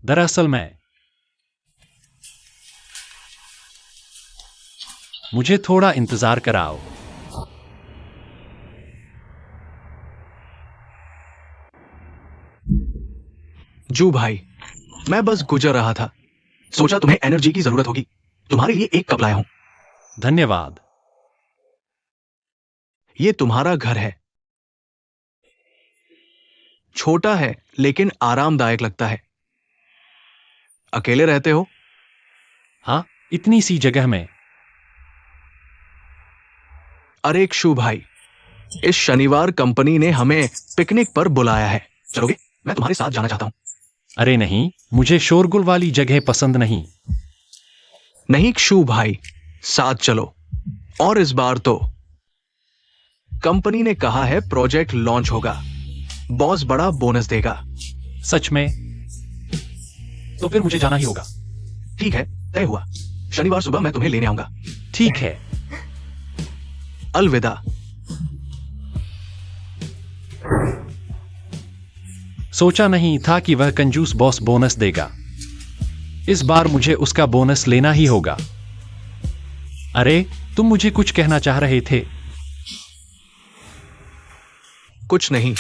दरअसल मुझे थोड़ा इंतजार कराओ। जू भाई, मैं बस गुजर रहा था। सोचा तुम्हें एनर्जी की जरूरत होगी। तुम्हारे लिए एक कप लाया हूं। धन्यवाद। ये तुम्हारा घर है। छोटा है लेकिन आरामदायक लगता है। अकेले रहते हो? हाँ, इतनी सी जगह में। अरे शू भाई, इस शनिवार कंपनी ने हमें पिकनिक पर बुलाया है। चलोगे? मैं तुम्हारे साथ जाना चाहता हूं। अरे नहीं, मुझे शोरगुल वाली जगह पसंद नहीं। नहीं शू भाई, साथ चलो। और इस बार तो कंपनी ने कहा है प्रोजेक्ट लॉन्च होगा। बॉस बड़ा बोनस देगा। सच में? तो फिर मुझे जाना ही होगा। ठीक है, तय हुआ। शनिवार सुबह मैं तुम्हें लेने आऊंगा। ठीक है। अलविदा। सोचा नहीं था कि वह कंजूस बॉस बोनस देगा। इस बार मुझे उसका बोनस लेना ही होगा। अरे, तुम मुझे कुछ कहना चाह रहे थे? कुछ नहीं।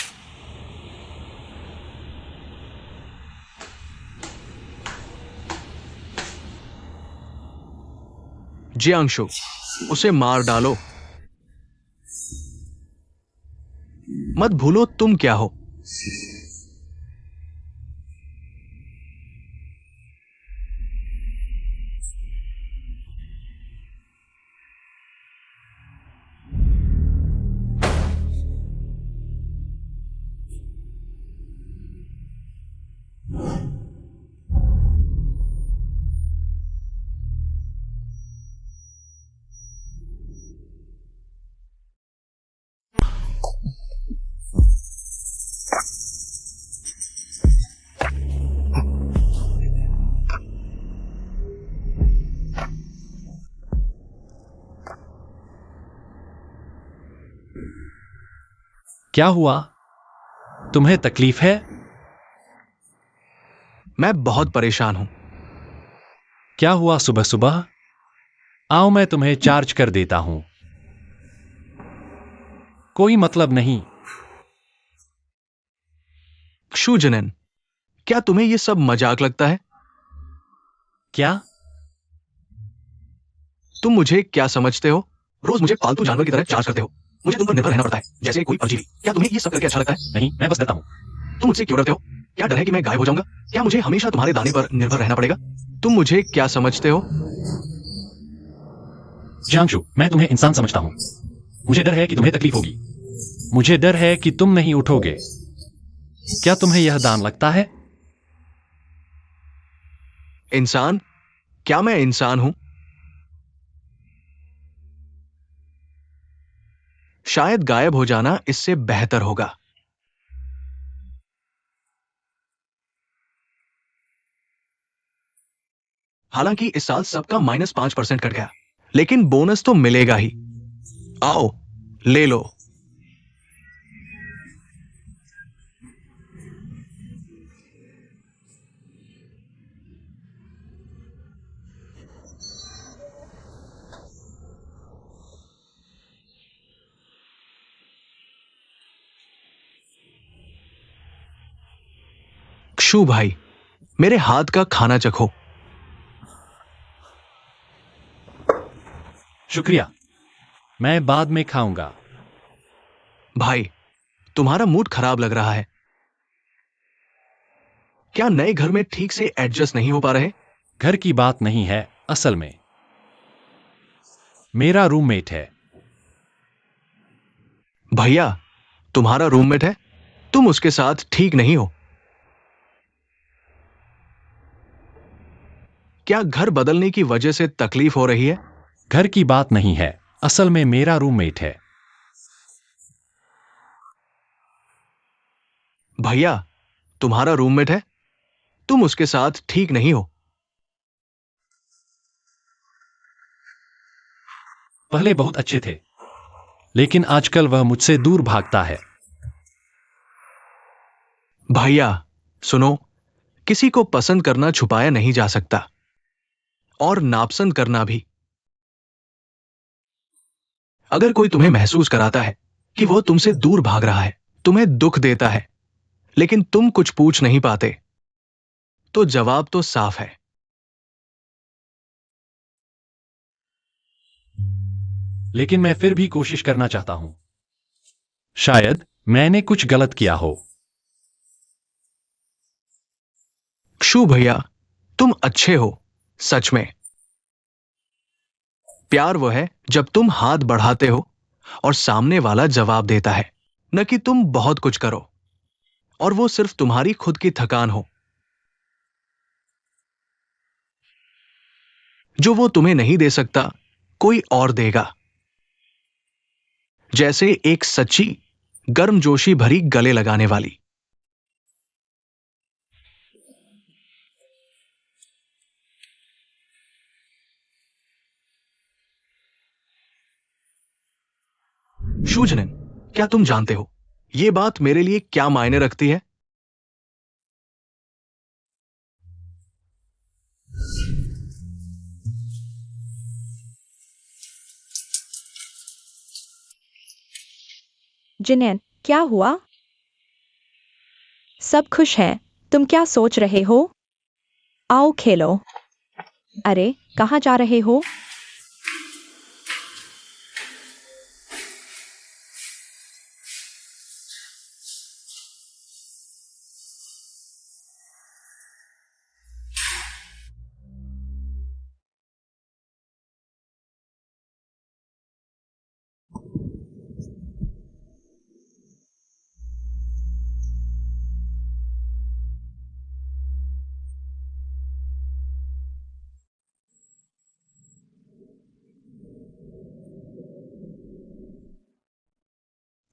जियांशु, उसे मार डालो। मत भूलो तुम क्या हो। क्या हुआ? तुम्हें तकलीफ है? मैं बहुत परेशान हूं। क्या हुआ सुबह सुबह? आओ मैं तुम्हें चार्ज कर देता हूं। कोई मतलब नहीं। क्षुजनन, क्या तुम्हें यह सब मजाक लगता है? क्या? तुम मुझे क्या समझते हो? रोज मुझे पालतू जानवर की तरह चार्ज करते हो। मुझे तुम पर निर्भर रहना पड़ता है, जैसे कोई परजीवी। क्या तुम्हें ये सब करके अच्छा लगता है? नहीं, मैं बस डरता हूं। तुम मुझसे क्यों डरते हो? क्या डर है कि मैं गायब हो जाऊंगा? क्या मुझे हमेशा तुम्हारे दाने पर निर्भर रहना पड़ेगा? तुम मुझे क्या समझते हो? जियांशु, मैं तुम्हें इंसान समझता हूं। मुझे डर है कि तुम्हें तकलीफ होगी। मुझे डर है कि तुम नहीं उठोगे। क्या तुम्हें यह दान लगता है? इंसान? क्या मैं इंसान हूं? शायद गायब हो जाना इससे बेहतर होगा। हालांकि इस साल सबका -5% कट गया, लेकिन बोनस तो मिलेगा ही। आओ, ले लो। क्षु भाई, मेरे हाथ का खाना चखो। शुक्रिया, मैं बाद में खाऊंगा। भाई, तुम्हारा मूड खराब लग रहा है। क्या नए घर में ठीक से एडजस्ट नहीं हो पा रहे? घर की बात नहीं है, असल में मेरा रूममेट है। भैया, तुम्हारा रूममेट है? तुम उसके साथ ठीक नहीं हो। क्या घर बदलने की वजह से तकलीफ हो रही है? घर की बात नहीं है, असल में मेरा रूममेट है। भैया, तुम्हारा रूममेट है? तुम उसके साथ ठीक नहीं हो। पहले बहुत अच्छे थे, लेकिन आजकल वह मुझसे दूर भागता है। भैया, सुनो, किसी को पसंद करना छुपाया नहीं जा सकता, और नापसंद करना भी। अगर कोई तुम्हें महसूस कराता है कि वो तुमसे दूर भाग रहा है, तुम्हें दुख देता है, लेकिन तुम कुछ पूछ नहीं पाते, तो जवाब तो साफ है। लेकिन मैं फिर भी कोशिश करना चाहता हूं। शायद मैंने कुछ गलत किया हो। क्षु भैया, तुम अच्छे हो, सच में। प्यार वो है जब तुम हाथ बढ़ाते हो और सामने वाला जवाब देता है, न कि तुम बहुत कुछ करो और वो सिर्फ तुम्हारी खुद की थकान हो। जो वो तुम्हें नहीं दे सकता, कोई और देगा। जैसे एक सच्ची गर्मजोशी भरी गले लगाने वाली। शूजनन, क्या तुम जानते हो ये बात मेरे लिए क्या मायने रखती है? जिनेन, क्या हुआ? सब खुश हैं। तुम क्या सोच रहे हो? आओ खेलो। अरे, कहाँ जा रहे हो?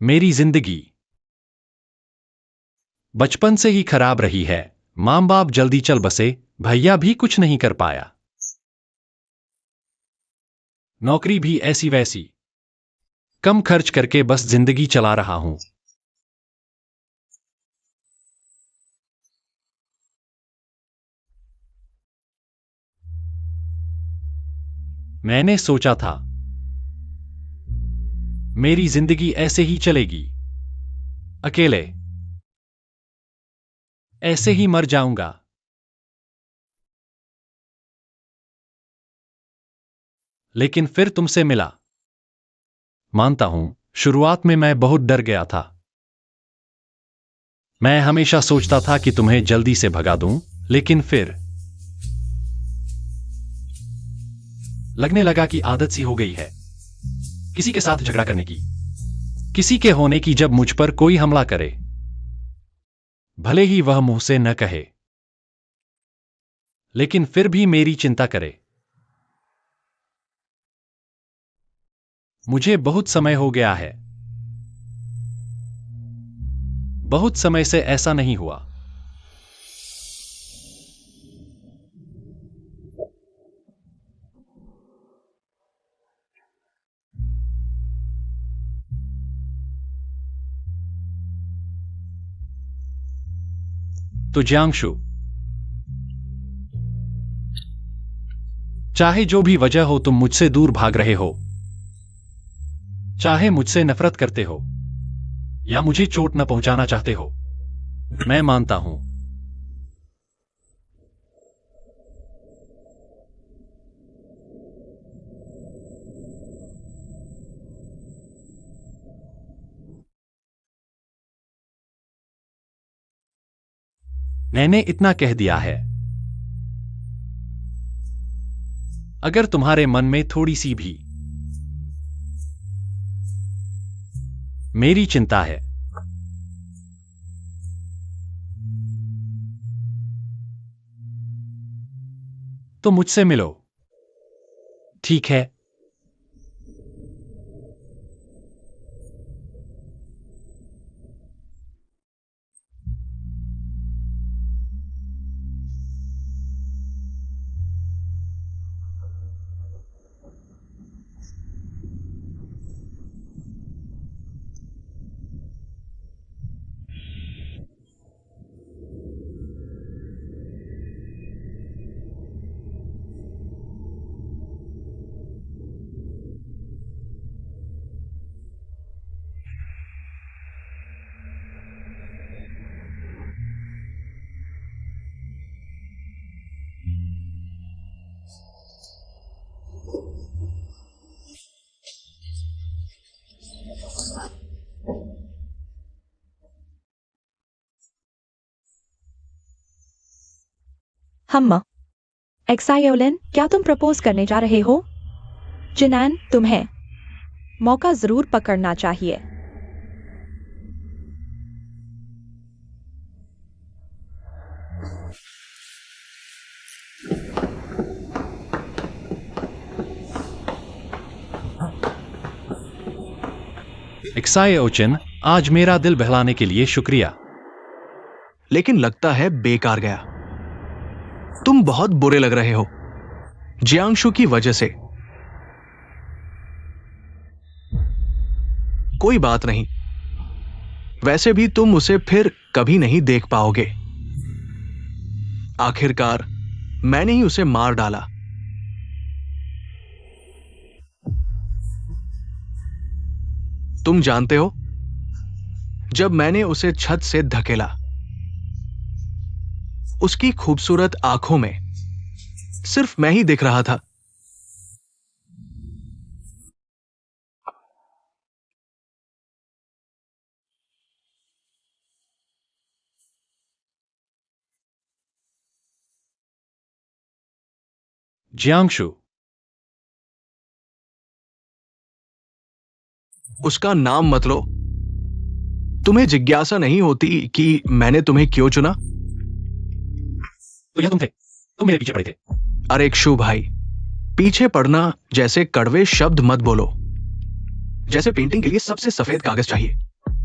मेरी जिंदगी बचपन से ही खराब रही है। मां बाप जल्दी चल बसे, भैया भी कुछ नहीं कर पाया। नौकरी भी ऐसी वैसी, कम खर्च करके बस जिंदगी चला रहा हूं। मैंने सोचा था मेरी जिंदगी ऐसे ही चलेगी, अकेले ऐसे ही मर जाऊंगा। लेकिन फिर तुमसे मिला। मानता हूं, शुरुआत में मैं बहुत डर गया था। मैं हमेशा सोचता था कि तुम्हें जल्दी से भगा दूं, लेकिन फिर लगने लगा कि आदत सी हो गई है किसी के साथ झगड़ा करने की, किसी के होने की जब मुझ पर कोई हमला करे, भले ही वह मुंह से न कहे, लेकिन फिर भी मेरी चिंता करे। मुझे बहुत समय हो गया है, बहुत समय से ऐसा नहीं हुआ। तो जियांशु, चाहे जो भी वजह हो, तुम मुझसे दूर भाग रहे हो, चाहे मुझसे नफरत करते हो या मुझे चोट न पहुंचाना चाहते हो, मैं मानता हूं मैंने इतना कह दिया है। अगर तुम्हारे मन में थोड़ी सी भी मेरी चिंता है, तो मुझसे मिलो, ठीक है? हम एक्सायोलिन, क्या तुम प्रपोज करने जा रहे हो? जिनान, तुम्हें मौका जरूर पकड़ना चाहिए। एक्साई ओचिन, आज मेरा दिल बहलाने के लिए शुक्रिया। लेकिन लगता है बेकार गया। तुम बहुत बुरे लग रहे हो जियांशु की वजह से। कोई बात नहीं, वैसे भी तुम उसे फिर कभी नहीं देख पाओगे। आखिरकार मैंने ही उसे मार डाला। तुम जानते हो, जब मैंने उसे छत से धकेला, उसकी खूबसूरत आंखों में सिर्फ मैं ही दिख रहा था। जियांशु, उसका नाम मत लो। तुम्हें जिज्ञासा नहीं होती कि मैंने तुम्हें क्यों चुना? तो यह तुम थे, तुम मेरे पीछे पड़े थे। अरे क्षु भाई, पीछे पड़ना जैसे कड़वे शब्द मत बोलो। जैसे पेंटिंग के लिए सबसे सफेद कागज चाहिए।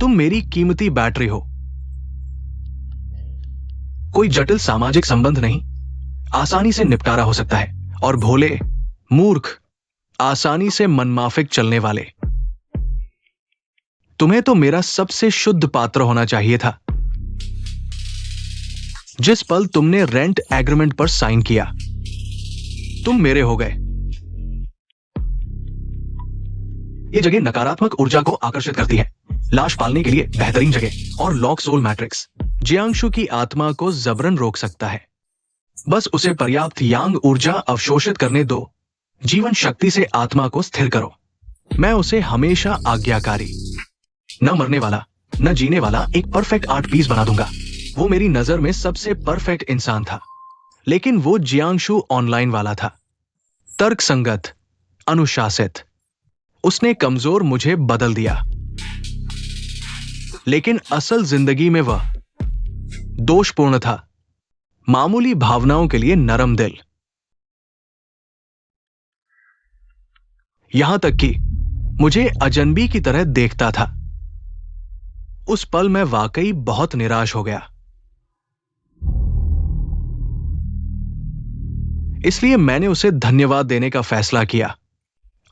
तुम मेरी कीमती बैटरी हो। कोई जटिल सामाजिक संबंध नहीं, आसानी से निपटारा हो सकता है। और भोले, मूर्ख, आसानी से मनमाफिक चलने वाले। तुम्हें तो मेरा सबसे शुद्ध पात्र होना चाहिए था। जिस पल तुमने रेंट एग्रीमेंट पर साइन किया, तुम मेरे हो गए। ये जगह नकारात्मक ऊर्जा को आकर्षित करती है। लाश पालने के लिए बेहतरीन जगह। और लॉक सोल मैट्रिक्स जियांशु की आत्मा को जबरन रोक सकता है। बस उसे पर्याप्त यांग ऊर्जा अवशोषित करने दो। जीवन शक्ति से आत्मा को स्थिर करो। मैं उसे हमेशा आज्ञाकारी, न मरने वाला, न जीने वाला एक परफेक्ट आर्ट पीस बना दूंगा। वो मेरी नजर में सबसे परफेक्ट इंसान था, लेकिन वो जियांशु ऑनलाइन वाला था। तर्क संगत, अनुशासित। उसने कमजोर मुझे बदल दिया, लेकिन असल जिंदगी में वह दोषपूर्ण था। मामूली भावनाओं के लिए नरम दिल। यहां तक कि मुझे अजनबी की तरह देखता था। उस पल मैं वाकई बहुत निराश हो गया। इसलिए मैंने उसे धन्यवाद देने का फैसला किया,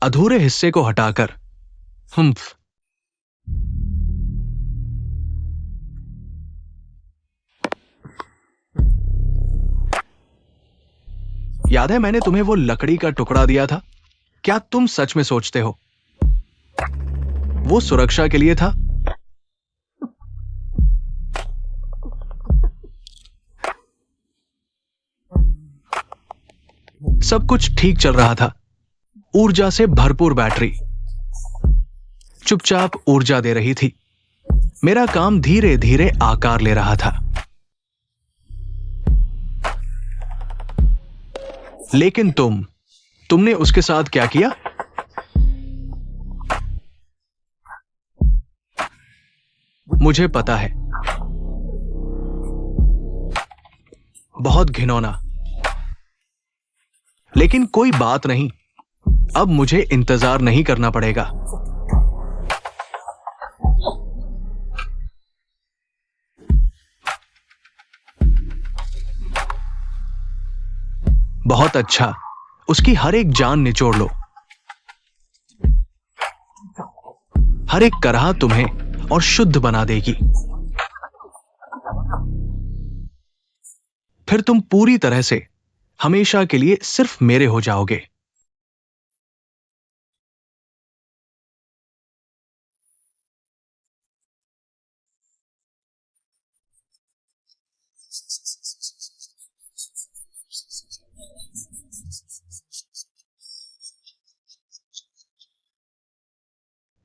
अधूरे हिस्से को हटाकर। हम्फ। याद है मैंने तुम्हें वो लकड़ी का टुकड़ा दिया था? क्या तुम सच में सोचते हो वो सुरक्षा के लिए था? सब कुछ ठीक चल रहा था। ऊर्जा से भरपूर बैटरी चुपचाप ऊर्जा दे रही थी। मेरा काम धीरे धीरे आकार ले रहा था। लेकिन तुमने उसके साथ क्या किया? मुझे पता है, बहुत घिनौना। लेकिन कोई बात नहीं, अब मुझे इंतजार नहीं करना पड़ेगा। बहुत अच्छा, उसकी हर एक जान निचोड़ लो। हर एक करहा तुम्हें और शुद्ध बना देगी। फिर तुम पूरी तरह से हमेशा के लिए सिर्फ मेरे हो जाओगे।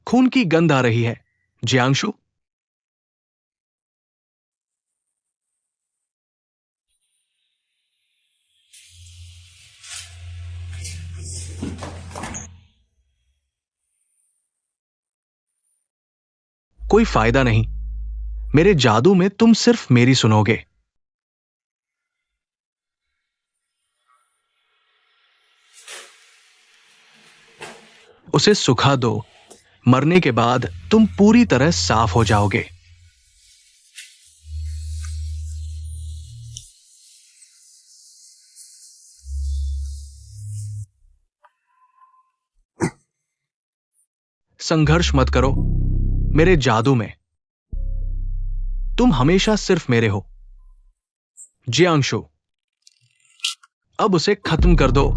खून की गंध आ रही है, जियांशु। कोई फायदा नहीं, मेरे जादू में तुम सिर्फ मेरी सुनोगे। उसे सुखा दो, मरने के बाद तुम पूरी तरह साफ हो जाओगे। संघर्ष मत करो मेरे जादू में, तुम हमेशा सिर्फ मेरे हो। जियांशु, अब उसे खत्म कर दो।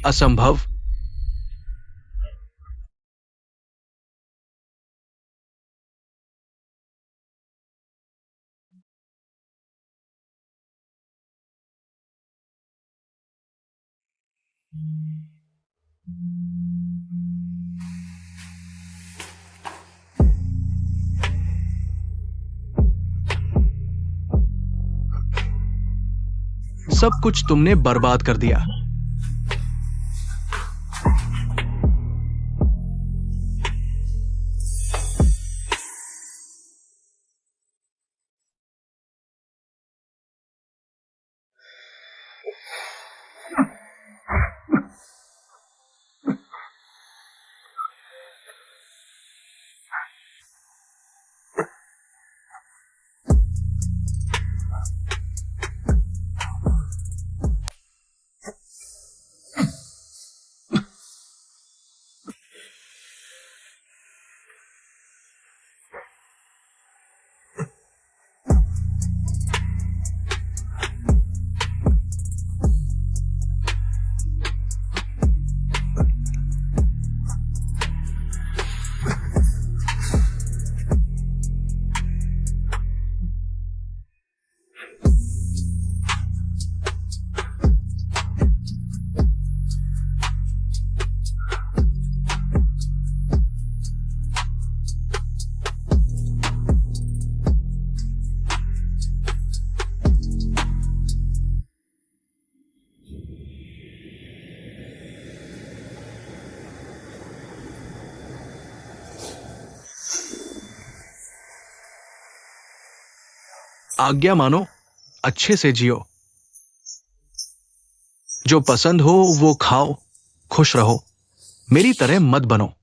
असंभव। सब कुछ तुमने बर्बाद कर दिया। आज्ञा मानो, अच्छे से जियो। जो पसंद हो वो खाओ, खुश रहो, मेरी तरह मत बनो।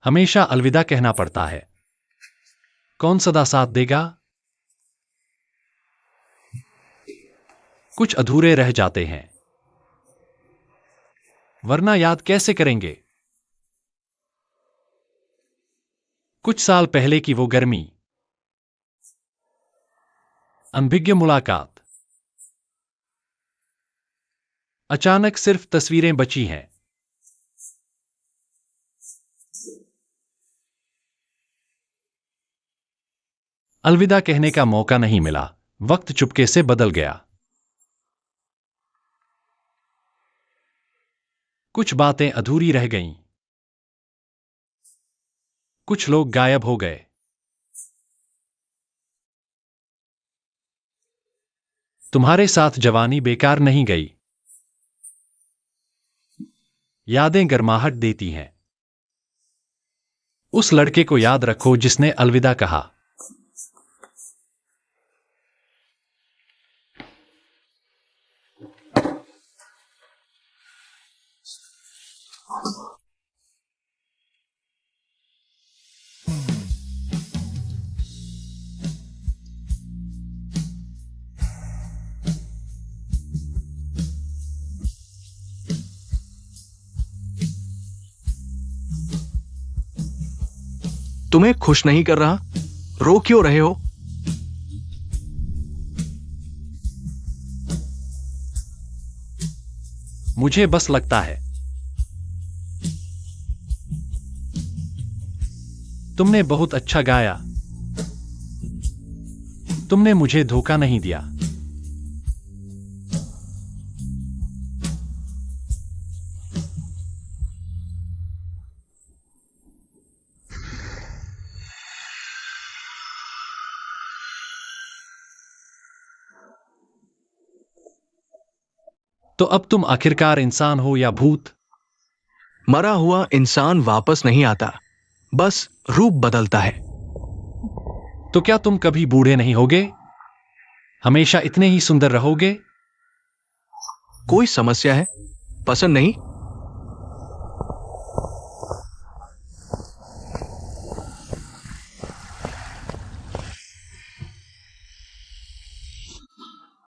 हमेशा अलविदा कहना पड़ता है। कौन सदा साथ देगा? कुछ अधूरे रह जाते हैं, वरना याद कैसे करेंगे? कुछ साल पहले की वो गर्मी, अनभिज्ञ मुलाकात, अचानक सिर्फ तस्वीरें बची हैं। अलविदा कहने का मौका नहीं मिला, वक्त चुपके से बदल गया। कुछ बातें अधूरी रह गईं, कुछ लोग गायब हो गए। तुम्हारे साथ जवानी बेकार नहीं गई। यादें गर्माहट देती हैं। उस लड़के को याद रखो जिसने अलविदा कहा। तुम्हें खुश नहीं कर रहा? रो क्यों रहे हो? मुझे बस लगता है तुमने बहुत अच्छा गाया। तुमने मुझे धोखा नहीं दिया। तो अब तुम आखिरकार इंसान हो या भूत? मरा हुआ इंसान वापस नहीं आता, बस रूप बदलता है। तो क्या तुम कभी बूढ़े नहीं होगे? हमेशा इतने ही सुंदर रहोगे? कोई समस्या है? पसंद नहीं?